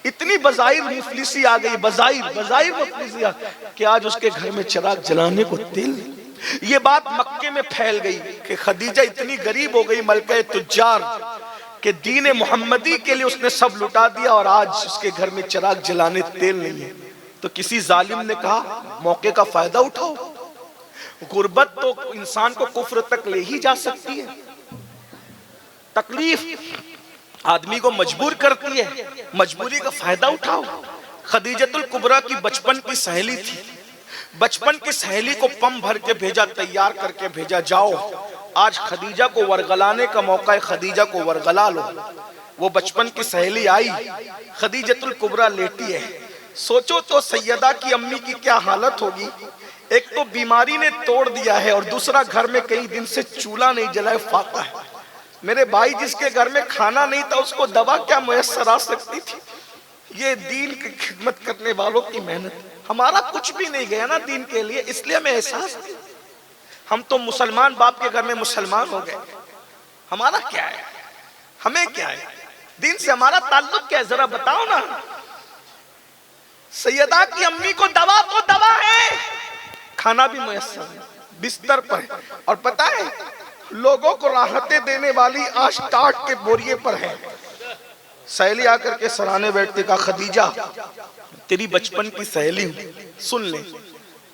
اتنی بظاہر مفلسی آ گئی، بظاہر مفلسی آ گئی کہ آج اس کے گھر میں چراغ جلانے کو تیل نہیں۔ یہ بات مکے میں پھیل گئی کہ خدیجہ اتنی غریب ہو گئی، ملکہ تجار، کہ دین محمدی کے لیے اس نے سب لٹا دیا اور آج اس کے گھر میں چراغ جلانے تیل نہیں ہے۔ تو کسی ظالم نے کہا موقع کا فائدہ اٹھاؤ۔ غربت تو انسان کو کفر تک لے ہی جا سکتی ہے، تکلیف آدمی کو مجبور کرتی ہے، مجبوری کا فائدہ اٹھاؤ۔ خدیجۃ الکبریٰ کی بچپن کی سہیلی تھی، بچپن کی سہیلی کو پم بھر کے بھیجا، تیار کر کے بھیجا، جاؤ آج خدیجہ کو ورغلانے کا موقع ہے، خدیجہ کو ورغلا لو۔ وہ بچپن کی سہیلی آئی، خدیجۃ الکبریٰ لیٹی ہے۔ سوچو تو سیدہ کی امی کی کیا حالت ہوگی، ایک تو بیماری نے توڑ دیا ہے اور دوسرا گھر میں کئی دن سے چولہا نہیں جلائے، فاقہ ہے۔ میرے بھائی جس کے گھر میں کھانا نہیں تھا اس کو دوا کیا میسر آ سکتی تھی؟ یہ دین کی خدمت کرنے والوں کی محنت، ہمارا کچھ بھی نہیں گیا نا دین کے لیے، اس لیے ہمیں احساس نہیں۔ ہم تو مسلمان باپ کے گھر میں مسلمان ہو گئے، ہمارا کیا ہے، ہمیں کیا ہے، دین سے ہمارا تعلق کیا ہے، ذرا بتاؤ نا۔ سیدہ کی امی کو دوا تو دوا ہے، کھانا بھی میسر ہے، بستر پر ہے، اور پتہ ہے لوگوں کو راحتیں دینے والی آج ٹاٹ کے بوریے پر ہے۔ سہیلی آ کر کے سرانے بیٹھتے، کہا خدیجہ تیری بچپن کی سہیلی ہوں، سن لے۔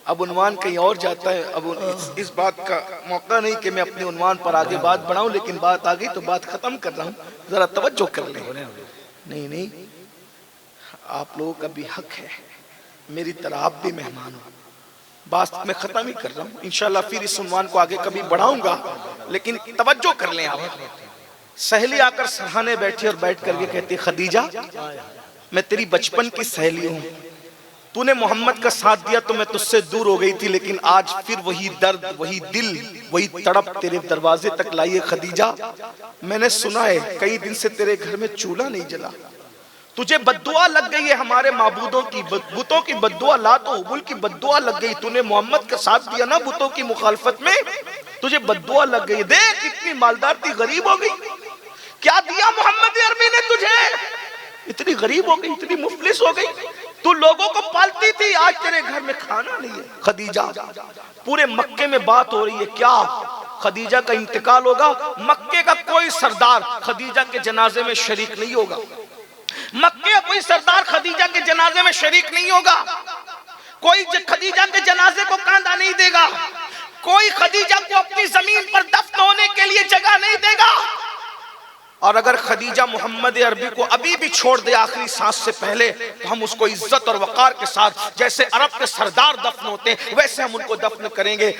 اب عنوان کہیں اور جاتا ہے، اب اس بات کا موقع نہیں کہ میں اپنے عنوان پر آگے بات بڑھاؤں، لیکن بات آگئی تو بات ختم کر رہا ہوں، ذرا توجہ کر لیں۔ نہیں آپ لوگوں کا بھی حق ہے، میری طرح آپ بھی مہمان ہو، بات میں ختم ہی کر رہا ہوں، انشاءاللہ پھر اس عنوان کو آگے کبھی بڑھاؤں گا، لیکن توجہ کر لیں آپ۔ سہیلی آ کر سرہانے بیٹھی اور بیٹھ کر کے کہتی خدیجہ میں تیری بچپن کی سہیلی ہوں، تو نے محمد کا ساتھ دیا تو میں تجھ سے دور ہو گئی تھی، لیکن آج پھر وہی درد، وہی دل، وہی تڑپ تیرے دروازے تک لائی ہے۔ خدیجہ میں نے سنا ہے کئی دن سے تیرے گھر میں چولہا نہیں جلا، تجھے بددعا لگ گئی ہے ہمارے معبودوں کی، بتوں کی بددعا، لات و حبل کی بددعا لگ گئی، تو نے محمد کا ساتھ دیا نا بتوں کی مخالفت میں، تجھے بددعا لگ گئی، دیکھ اتنی مالدار تھی غریب ہو گئی، کیا دیا محمد عربی نے تجھے، اتنی غریب ہو گئی، اتنی مفلس ہو گئی، تو لوگوں کو پالتی تھی، آج تیرے گھر میں کھانا نہیں ہے۔ خدیجہ پورے مکے میں بات ہو رہی ہے، کیا خدیجہ کا انتقال ہوگا، مکے کا کوئی سردار خدیجہ کے جنازے میں شریک نہیں ہوگا، مکے کا کوئی سردار خدیجہ کے جنازے میں شریک نہیں ہوگا، کوئی خدیجہ کے جنازے کو کاندھا نہیں دے گا، کوئی خدیجہ کو اپنی زمین پر دفن ہونے کے لیے جگہ نہیں دے گا، اور اگر خدیجہ محمد عربی کو ابھی بھی چھوڑ دے آخری سانس سے پہلے تو ہم اس کو عزت اور وقار کے ساتھ، جیسے عرب کے سردار دفن ہوتے ہیں ویسے ہم ان کو دفن کریں گے۔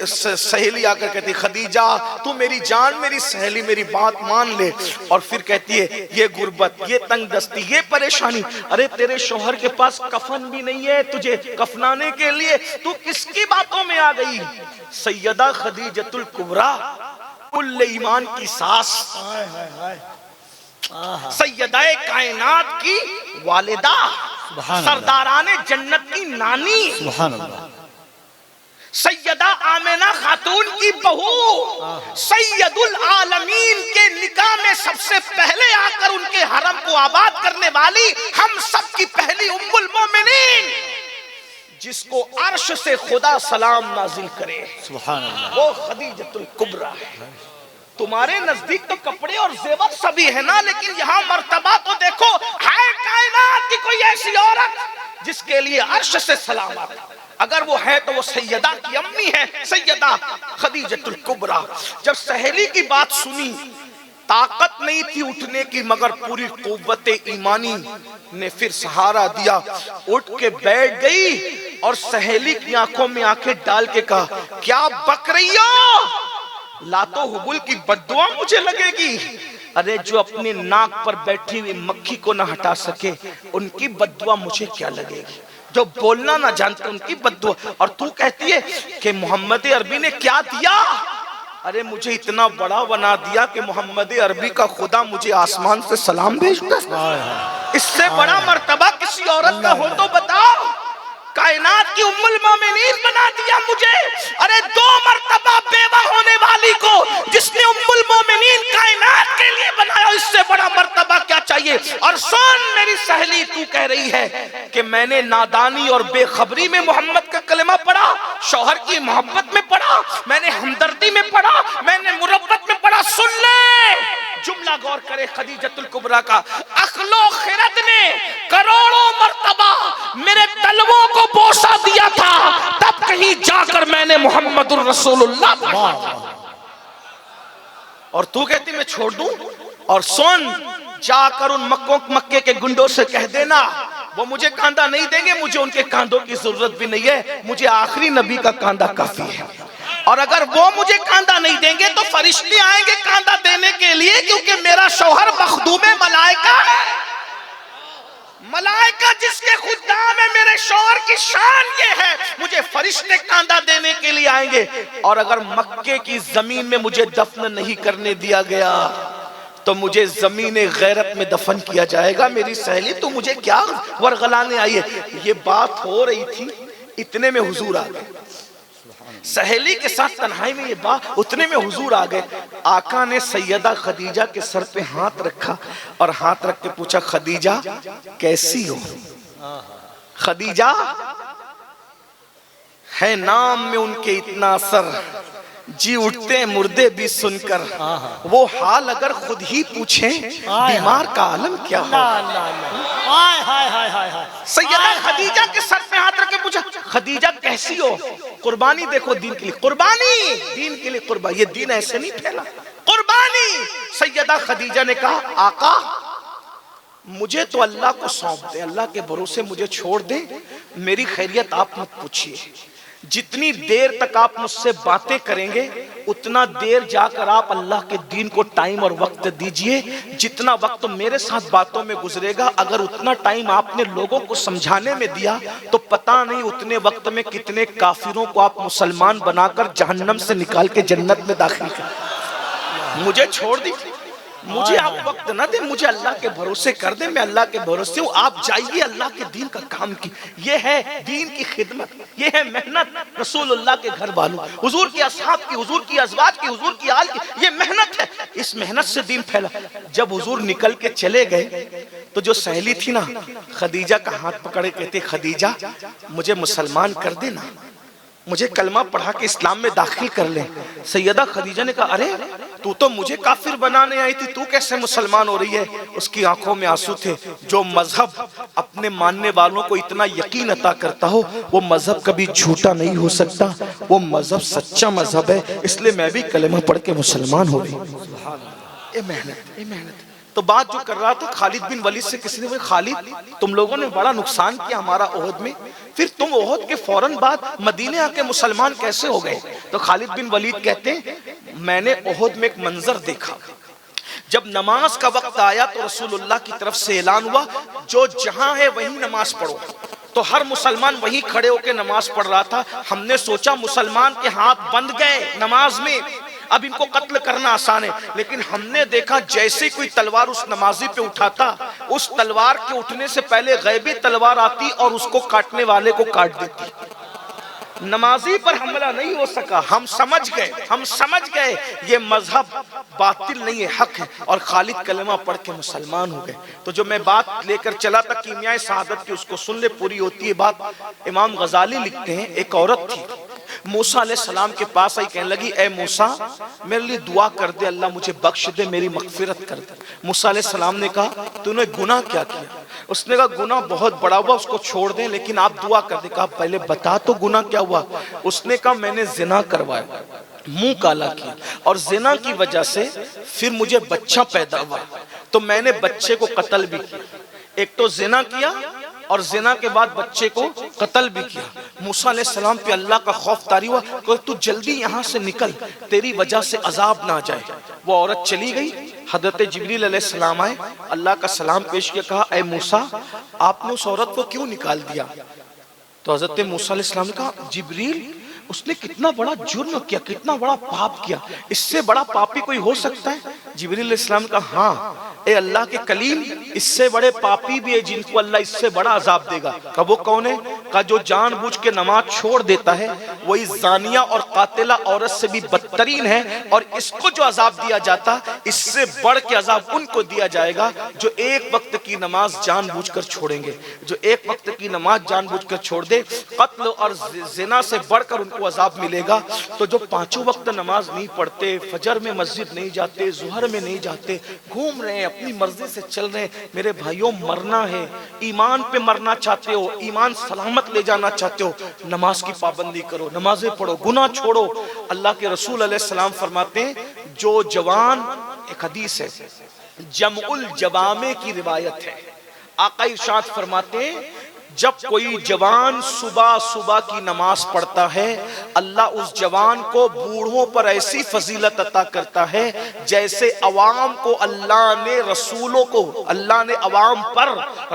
سہیلی آ کر کہتی خدیجہ تو میری جان، میری سہیلی، میری بات مان لے، اور پھر کہتی ہے یہ غربت، یہ تنگ دستی، یہ پریشانی، ارے تیرے شوہر کے پاس کفن بھی نہیں ہے تجھے کفنانے کے لیے، تو کس کی باتوں میں آ گئی؟ سیدہ خدیجۃ الکبریٰ کل ایمان کی ساس، سیدہ کائنات کی والدہ، سرداران جنت کی نانی، سیدہ آمنہ خاتون کی بہو، سید العالمین کے نکاح میں سب سے پہلے آ کر ان کے حرم کو آباد کرنے والی، ہم سب کی پہلی ام المومنین، جس کو عرش سے خدا سلام نازل کرے، سبحان اللہ، وہ خدیجۃ الکبریٰ ہے۔ تمہارے نزدیک تو کپڑے اور زیور سبھی ہے نا، لیکن یہاں مرتبہ تو دیکھو، ہے کائنات کی کوئی ایسی عورت جس کے لیے عرش سے سلام آتا، اگر وہ ہے تو وہ سیدہ کی امی ہے، سیدہ خدیجۃ الکبریٰ۔ جب سہیلی کی بات سنی، طاقت نہیں تھی اٹھنے کی، مگر پوری قوت ایمانی نے پھر سہارا دیا، اٹھ کے بیٹھ گئی اور سہیلی کی آنکھوں میں آنکھیں ڈال کے کہا کیا بک رہی ہو، لاتو حبل کی بددعا مجھے لگے گی، ارے جو اپنے ناک پر بیٹھی ہوئی مکھی کو نہ ہٹا سکے ان کی بددعا مجھے کیا لگے گی، جو بولنا نہ جانتے ان کی بددعا، اور تو کہتی ہے کہ محمد عربی نے کیا دیا، ارے مجھے اتنا بڑا بنا دیا کہ محمد عربی کا خدا مجھے آسمان سے سلام بھیجتا ہے، اس سے بڑا مرتبہ کسی عورت کا ہو تو بتاؤ، کائنات کی ام المومنین بنا دیا مجھے، ارے 2 مرتبہ بیوہ ہونے والی کو جس نے ام المومنین کائنات کے لیے بنایا، اس سے بڑا مرتبہ کیا چاہیے؟ اور سن میری سہیلی تو کہہ رہی ہے کہ میں نے نادانی اور بے خبری میں محمد کا کلمہ پڑھا، شوہر کی محبت میں پڑھا، میں نے ہمدردی میں پڑھا، میں نے مربت میں پڑھا۔ سن لے جملہ غور کرے خدیجۃ الکبریٰ کا، عقل و خرد نے کروڑوں مرتبہ میرے تلووں کو بوسہ دیا تھا، تب کہیں جا کر میں نے محمد الرسول اللہ پڑھا۔ اور تو کہتی میں چھوڑ دوں؟ اور سن، جا کر ان مکے کے گنڈوں سے کہہ دینا وہ مجھے کاندھا نہیں دیں گے، مجھے ان کے کاندھوں کی ضرورت بھی نہیں ہے، مجھے آخری نبی کا کاندھا کافی ہے۔ اور اگر وہ مجھے کاندھا نہیں دیں گے تو فرشتے آئیں گے کاندھا دینے کے لیے، کیونکہ میرا شوہر مخدوم ملائکہ ہے۔ ملائکہ جس کے خدام ہے، میرے شوہر کی شان یہ ہے، مجھے فرشتے کاندھا دینے کے لیے آئیں گے۔ اور اگر مکے کی زمین میں مجھے دفن نہیں کرنے دیا گیا تو مجھے زمین غیرت میں دفن کیا جائے گا۔ میری سہیلی تو مجھے کیا ورغلانے آئی ہے؟ یہ بات ہو رہی تھی، اتنے میں حضور آ گئے۔ سہیلی کے ساتھ تنہائی میں یہ بات، اتنے میں حضور آ گئے۔ آقا نے سیدہ خدیجہ کے سر پہ ہاتھ رکھا اور ہاتھ رکھ کے پوچھا، خدیجہ کیسی ہو؟ خدیجہ ہے نام میں ان کے اتنا اثر، جی اٹھتے ہیں مردے بھی سن کر، وہ حال اگر خود ہی پوچھیں بیمار کا عالم کیا ہو۔ سیدہ خدیجہ کے سر پہ ہاتھ رکھ کے پوچھا، خدیجہ کیسی ہو؟ قربانی دیکھو دین کے لیے، قربانی دین کے لیے، قربانی، یہ دین ایسے نہیں پھیلا، قربانی۔ سیدہ خدیجہ نے کہا، آقا مجھے تو اللہ کو سونپ دے، اللہ کے بھروسے مجھے چھوڑ دے، میری خیریت آپ مت پوچھیے۔ جتنی دیر تک آپ مجھ سے باتیں کریں گے اتنا دیر جا کر آپ اللہ کے دین کو ٹائم اور وقت دیجئے۔ جتنا وقت میرے ساتھ باتوں میں گزرے گا، اگر اتنا ٹائم آپ نے لوگوں کو سمجھانے میں دیا تو پتہ نہیں اتنے وقت میں کتنے کافروں کو آپ مسلمان بنا کر جہنم سے نکال کے جنت میں داخل کر۔ مجھے چھوڑ دی، مجھے آپ وقت نہ دیں، مجھے اللہ کے بھروسے کر دیں، میں اللہ کے بھروسے ہوں، آپ جائیے اللہ کے دین کا کام کی۔ یہ ہے دین کی خدمت، یہ ہے محنت رسول اللہ کے گھر والوں، حضور کی اصحاب کی، حضور کی ازواج کی، حضور کی آل کی، یہ محنت ہے، اس محنت سے دین پھیلا۔ جب حضور نکل کے چلے گئے تو جو سہیلی تھی نا خدیجہ کا ہاتھ پکڑے کہتے، خدیجہ مجھے مسلمان کر دینا، مجھے کلمہ پڑھا کے اسلام میں داخل کر لیں۔ سیدہ خدیجہ نے کہا، ارے تو مجھے کافر بنانے آئی تھی، تو کیسے مسلمان ہو رہی ہے؟ اس کی آنکھوں میں آنسو تھے۔ جو مذہب اپنے ماننے والوں کو اتنا یقین عطا کرتا ہو وہ مذہب کبھی جھوٹا نہیں ہو سکتا، وہ مذہب سچا مذہب ہے، اس لیے میں بھی کلمہ پڑھ کے مسلمان ہو گئی۔ یہ محنت، یہ محنت۔ تو بات جو کر رہا تھا خالد بن ولید سے، کسی نے بولا، خالد تم لوگوں نے بڑا نقصان کیا ہمارا احد میں، پھر تم احد کے فوراً بعد مدینے آ کے مسلمان کیسے ہو گئے؟ تو خالد بن ولید کہتے ہیں، میں نے احد میں ایک منظر دیکھا، جب نماز کا وقت آیا تو رسول اللہ کی طرف سے اعلان ہوا، جو جہاں ہے وہیں نماز پڑھو۔ تو ہر مسلمان وہیں کھڑے ہو کے نماز پڑھ رہا تھا۔ ہم نے سوچا مسلمان کے ہاتھ بند گئے نماز میں، اب ان کو قتل کرنا آسان ہے، لیکن ہم نے دیکھا جیسے کوئی تلوار اس نمازی پہ اٹھاتا، اس تلوار کے اٹھنے سے پہلے غیبی تلوار آتی اور اس کو کاٹنے والے کو کاٹ دیتی۔ نمازی پر حملہ نہیں ہو سکا۔ ہم سمجھ گئے یہ مذہب باطل نہیں ہے، حق ہے، اور خالد کلمہ پڑھ کے مسلمان ہو گئے۔ تو جو میں بات لے کر چلا تھا کیمیائے سعادت کی، اس کو سن لے، پوری ہوتی ہے بات۔ امام غزالی لکھتے ہیں، ایک عورت تھی موسیٰ علیہ السلام کے پاس آئی، کہنے لگی، اے موسیٰ میرے لیے دعا کر دے، اللہ مجھے بخش دے، میری مغفرت کر دے۔ موسیٰ علیہ السلام نے کہا، تو نے گناہ کیا کیا؟ اس نے کہا گناہ بہت بڑا ہوا، اس کو چھوڑ دیں، لیکن آپ دعا کر دیں۔ کہا پہلے بتا تو گناہ کیا ہوا؟ اس نے کہا میں نے زنا کروایا، منہ کالا کیا، اور زنا کی وجہ سے پھر مجھے بچہ پیدا ہوا تو میں نے بچے کو قتل بھی کیا۔ ایک تو زنا کیا اور زنا کے بعد بچے کو قتل بھی کیا۔ موسیٰ علیہ السلام پہ اللہ کا خوف طاری ہوا کہ تو جلدی یہاں سے نکل، تیری وجہ سے عذاب نہ آ جائے۔ وہ عورت چلی گئی، حضرت جبریل علیہ السلام آئے، اللہ کا سلام پیش کیا، کہا اے موسیٰ آپ نے اس عورت کو کیوں نکال دیا؟ تو حضرت موسیٰ علیہ السلام نے کہا جبریل اس نے کتنا بڑا جرم کیا، کتنا بڑا پاپ کیا، اس سے بڑا پاپی کوئی ہو سکتا ہے؟ جبریل علیہ السلام نے کہا ہاں اے اللہ کے کلیم، اس سے بڑے پاپی بھی ہے جن کو اللہ اس سے بڑا عذاب دے گا۔ کہا وہ کون ہے؟ کا جو جان بوجھ کے نماز چھوڑ دیتا ہے وہی زانیہ اور قاتلہ عورت سے بھی بدترین ہے، اور اس کو جو عذاب دیا جاتا اس سے بڑھ کے عذاب ان کو دیا جائے گا جو ایک وقت کی نماز جان بوجھ کر چھوڑیں گے۔ جو ایک وقت کی نماز جان بوجھ کر چھوڑ دے، قتل اور زنا سے بڑھ کر ان کو عذاب ملے گا۔ تو جو پانچوں وقت نماز نہیں پڑھتے، فجر میں مسجد نہیں جاتے، ظہر میں نہیں جاتے، گھوم رہے ہیں، اپنی مرضی سے چل رہے ہیں، میرے بھائیوں مرنا ہے، ایمان پہ مرنا چاہتے ہو، ایمان سلامت لے جانا چاہتے ہو، نماز کی پابندی کرو، نمازیں پڑھو، گناہ چھوڑو۔ اللہ کے رسول علیہ السلام فرماتے ہیں جو جوان، ایک حدیث ہے جمع الجوامع کی روایت ہے، آقا ارشاد فرماتے ہیں جب کوئی جوان صبح صبح کی نماز پڑھتا ہے اللہ اس جوان کو بوڑھوں پر ایسی فضیلت عطا کرتا ہے جیسے عوام کو اللہ نے رسولوں کو، اللہ نے عوام پر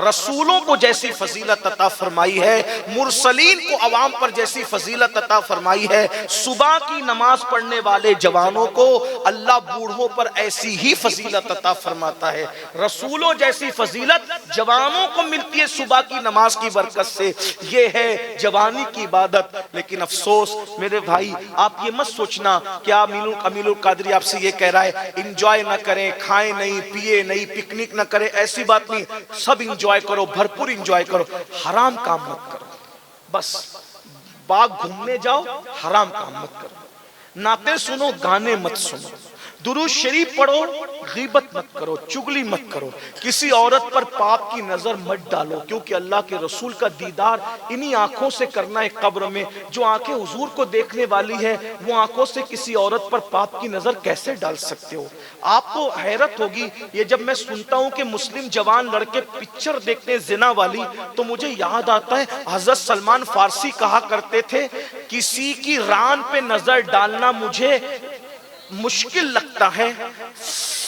رسولوں کو جیسی فضیلت عطا فرمائی ہے، مرسلین کو عوام پر جیسی فضیلت عطا فرمائی ہے، صبح کی نماز پڑھنے والے جوانوں کو اللہ بوڑھوں پر ایسی ہی فضیلت عطا فرماتا ہے۔ رسولوں جیسی فضیلت جوانوں کو ملتی ہے صبح کی نماز کی برکت سے، یہ ہے جوانی کی عبادت۔ لیکن افسوس میرے بھائی، آپ یہ مت سوچنا کہ امین القادری آپ سے یہ کہہ رہا ہے انجوائے نہ کریں، کھائیں نہیں، پیے نہیں، پکنک نہ کریں، ایسی بات نہیں، سب انجوائے کرو، بھرپور انجوائے کرو، حرام کام مت کرو، بس باغ گھومنے جاؤ، حرام کام مت کرو، نعتیں سنو، گانے مت سنو، درود شریف پڑھو، غیبت مت کرو، چگلی مت کرو، کسی عورت پر پاپ کی نظر مت ڈالو، کیونکہ اللہ کے رسول کا دیدار انہی آنکھوں سے کرنا ہے قبر میں۔ جو آنکھیں حضور کو دیکھنے والی ہے وہ آنکھوں سے کسی عورت پر پاپ کی نظر کیسے ڈال سکتے ہو؟ آپ کو حیرت ہوگی یہ جب میں سنتا ہوں کہ مسلم جوان لڑکے پکچر دیکھتے ہیں زنا والی، تو مجھے یاد آتا ہے حضرت سلمان فارسی کہا کرتے تھے کسی کی ران پہ نظر ڈالنا مجھے مشکل لگتا ہے،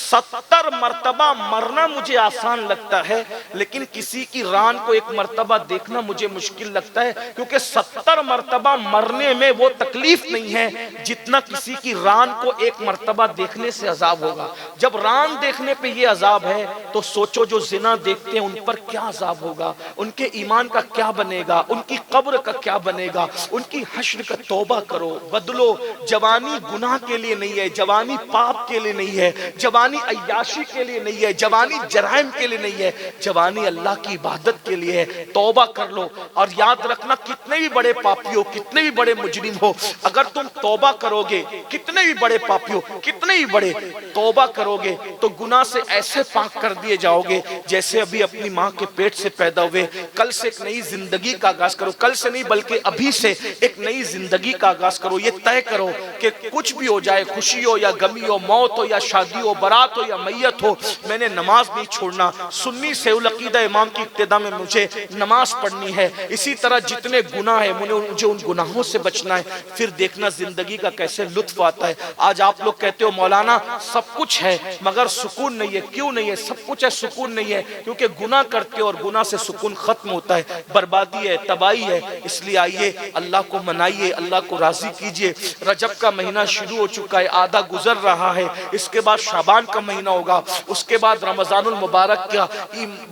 70 مرتبہ مرنا مجھے آسان لگتا ہے، لیکن کسی کی ران کو ایک مرتبہ دیکھنا مجھے مشکل لگتا ہے، کیونکہ 70 مرتبہ مرنے میں وہ تکلیف نہیں ہے جتنا کسی کی ران کو ایک مرتبہ دیکھنے سے عذاب ہوگا۔ جب ران دیکھنے پہ یہ عذاب ہے تو سوچو جو زنا دیکھتے ہیں ان پر کیا عذاب ہوگا، ان کے ایمان کا کیا بنے گا، ان کی قبر کا کیا بنے گا، ان کی حشر کا توبہ کرو، بدلو۔ جوانی گناہ کے لیے نہیں ہے، جوانی پاپ کے لیے نہیں ہے، جوانی عیاشی کے لیے نہیں ہے، جوانی جرائم کے لیے نہیں ہے، جوانی اللہ کی عبادت کے لیے ہے۔ توبہ کر لو، اور یاد رکھنا کتنے بھی بڑے پاپی ہو، کتنے بھی بڑے مجرم ہو، اگر تم توبہ کرو گے، کتنے بھی بڑے پاپی ہو، کتنے بھی بڑے توبہ کرو گے تو گناہ سے ایسے پاک کر دیے جاؤ گے جیسے ابھی اپنی ماں کے پیٹ سے پیدا ہوئے۔ کل سے ایک نئی زندگی کا آغاز کرو، کل سے نہیں بلکہ ابھی سے ایک نئی زندگی کا آغاز کرو۔ یہ طے کرو کہ کچھ بھی ہو جائے، خوشی ہو یا غمی ہو، موت ہو یا شادی ہو، برات ہو یا میت ہو، میں نے نماز نہیں چھوڑنا۔ سنی سے العقیدہ امام کی ابتدا میں مجھے نماز پڑھنی ہے۔ اسی طرح جتنے گناہ ہیں مجھے ان گناہوں سے بچنا ہے، پھر دیکھنا زندگی کا کیسے لطف آتا ہے۔ آج آپ لوگ کہتے ہو مولانا سب کچھ ہے مگر سکون نہیں ہے، کیوں نہیں ہے؟ سب کچھ ہے، سکون نہیں ہے کیونکہ گناہ کرتے ہو اور گناہ سے سکون ختم ہوتا ہے، بربادی ہے، تباہی ہے۔ اس لیے آئیے اللہ کو منائیے، اللہ کو راضی کیجئے۔ رجب کا مہینہ شروع ہو چکا ہے، آدھا گزر رہا ہے، اس کے بعد شعبان کا مہینہ ہوگا، اس کے بعد رمضان المبارک کا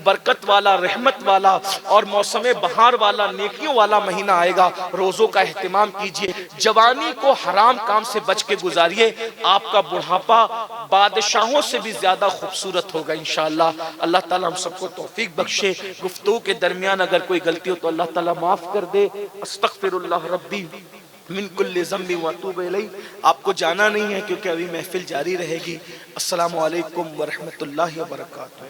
برکت والا، رحمت والا اور موسم بہار والا، نیکیوں والا مہینہ آئے گا۔ روزوں کا اہتمام کیجئے، جوانی کو حرام کام سے بچ کے گزاریے، آپ کا بڑھاپا بادشاہوں سے بھی زیادہ خوبصورت ہوگا انشاءاللہ۔ اللہ تعالیٰ ہم سب کو توفیق بخشے۔ گفتگو کے درمیان اگر کوئی غلطی ہو تو اللہ تعالیٰ معاف کر دے۔ استغفر اللہ ربی من کل ذنب واتوب الیہ۔ آپ کو جانا نہیں ہے کیونکہ ابھی محفل جاری رہے گی۔ السلام علیکم ورحمۃ اللہ وبرکاتہ۔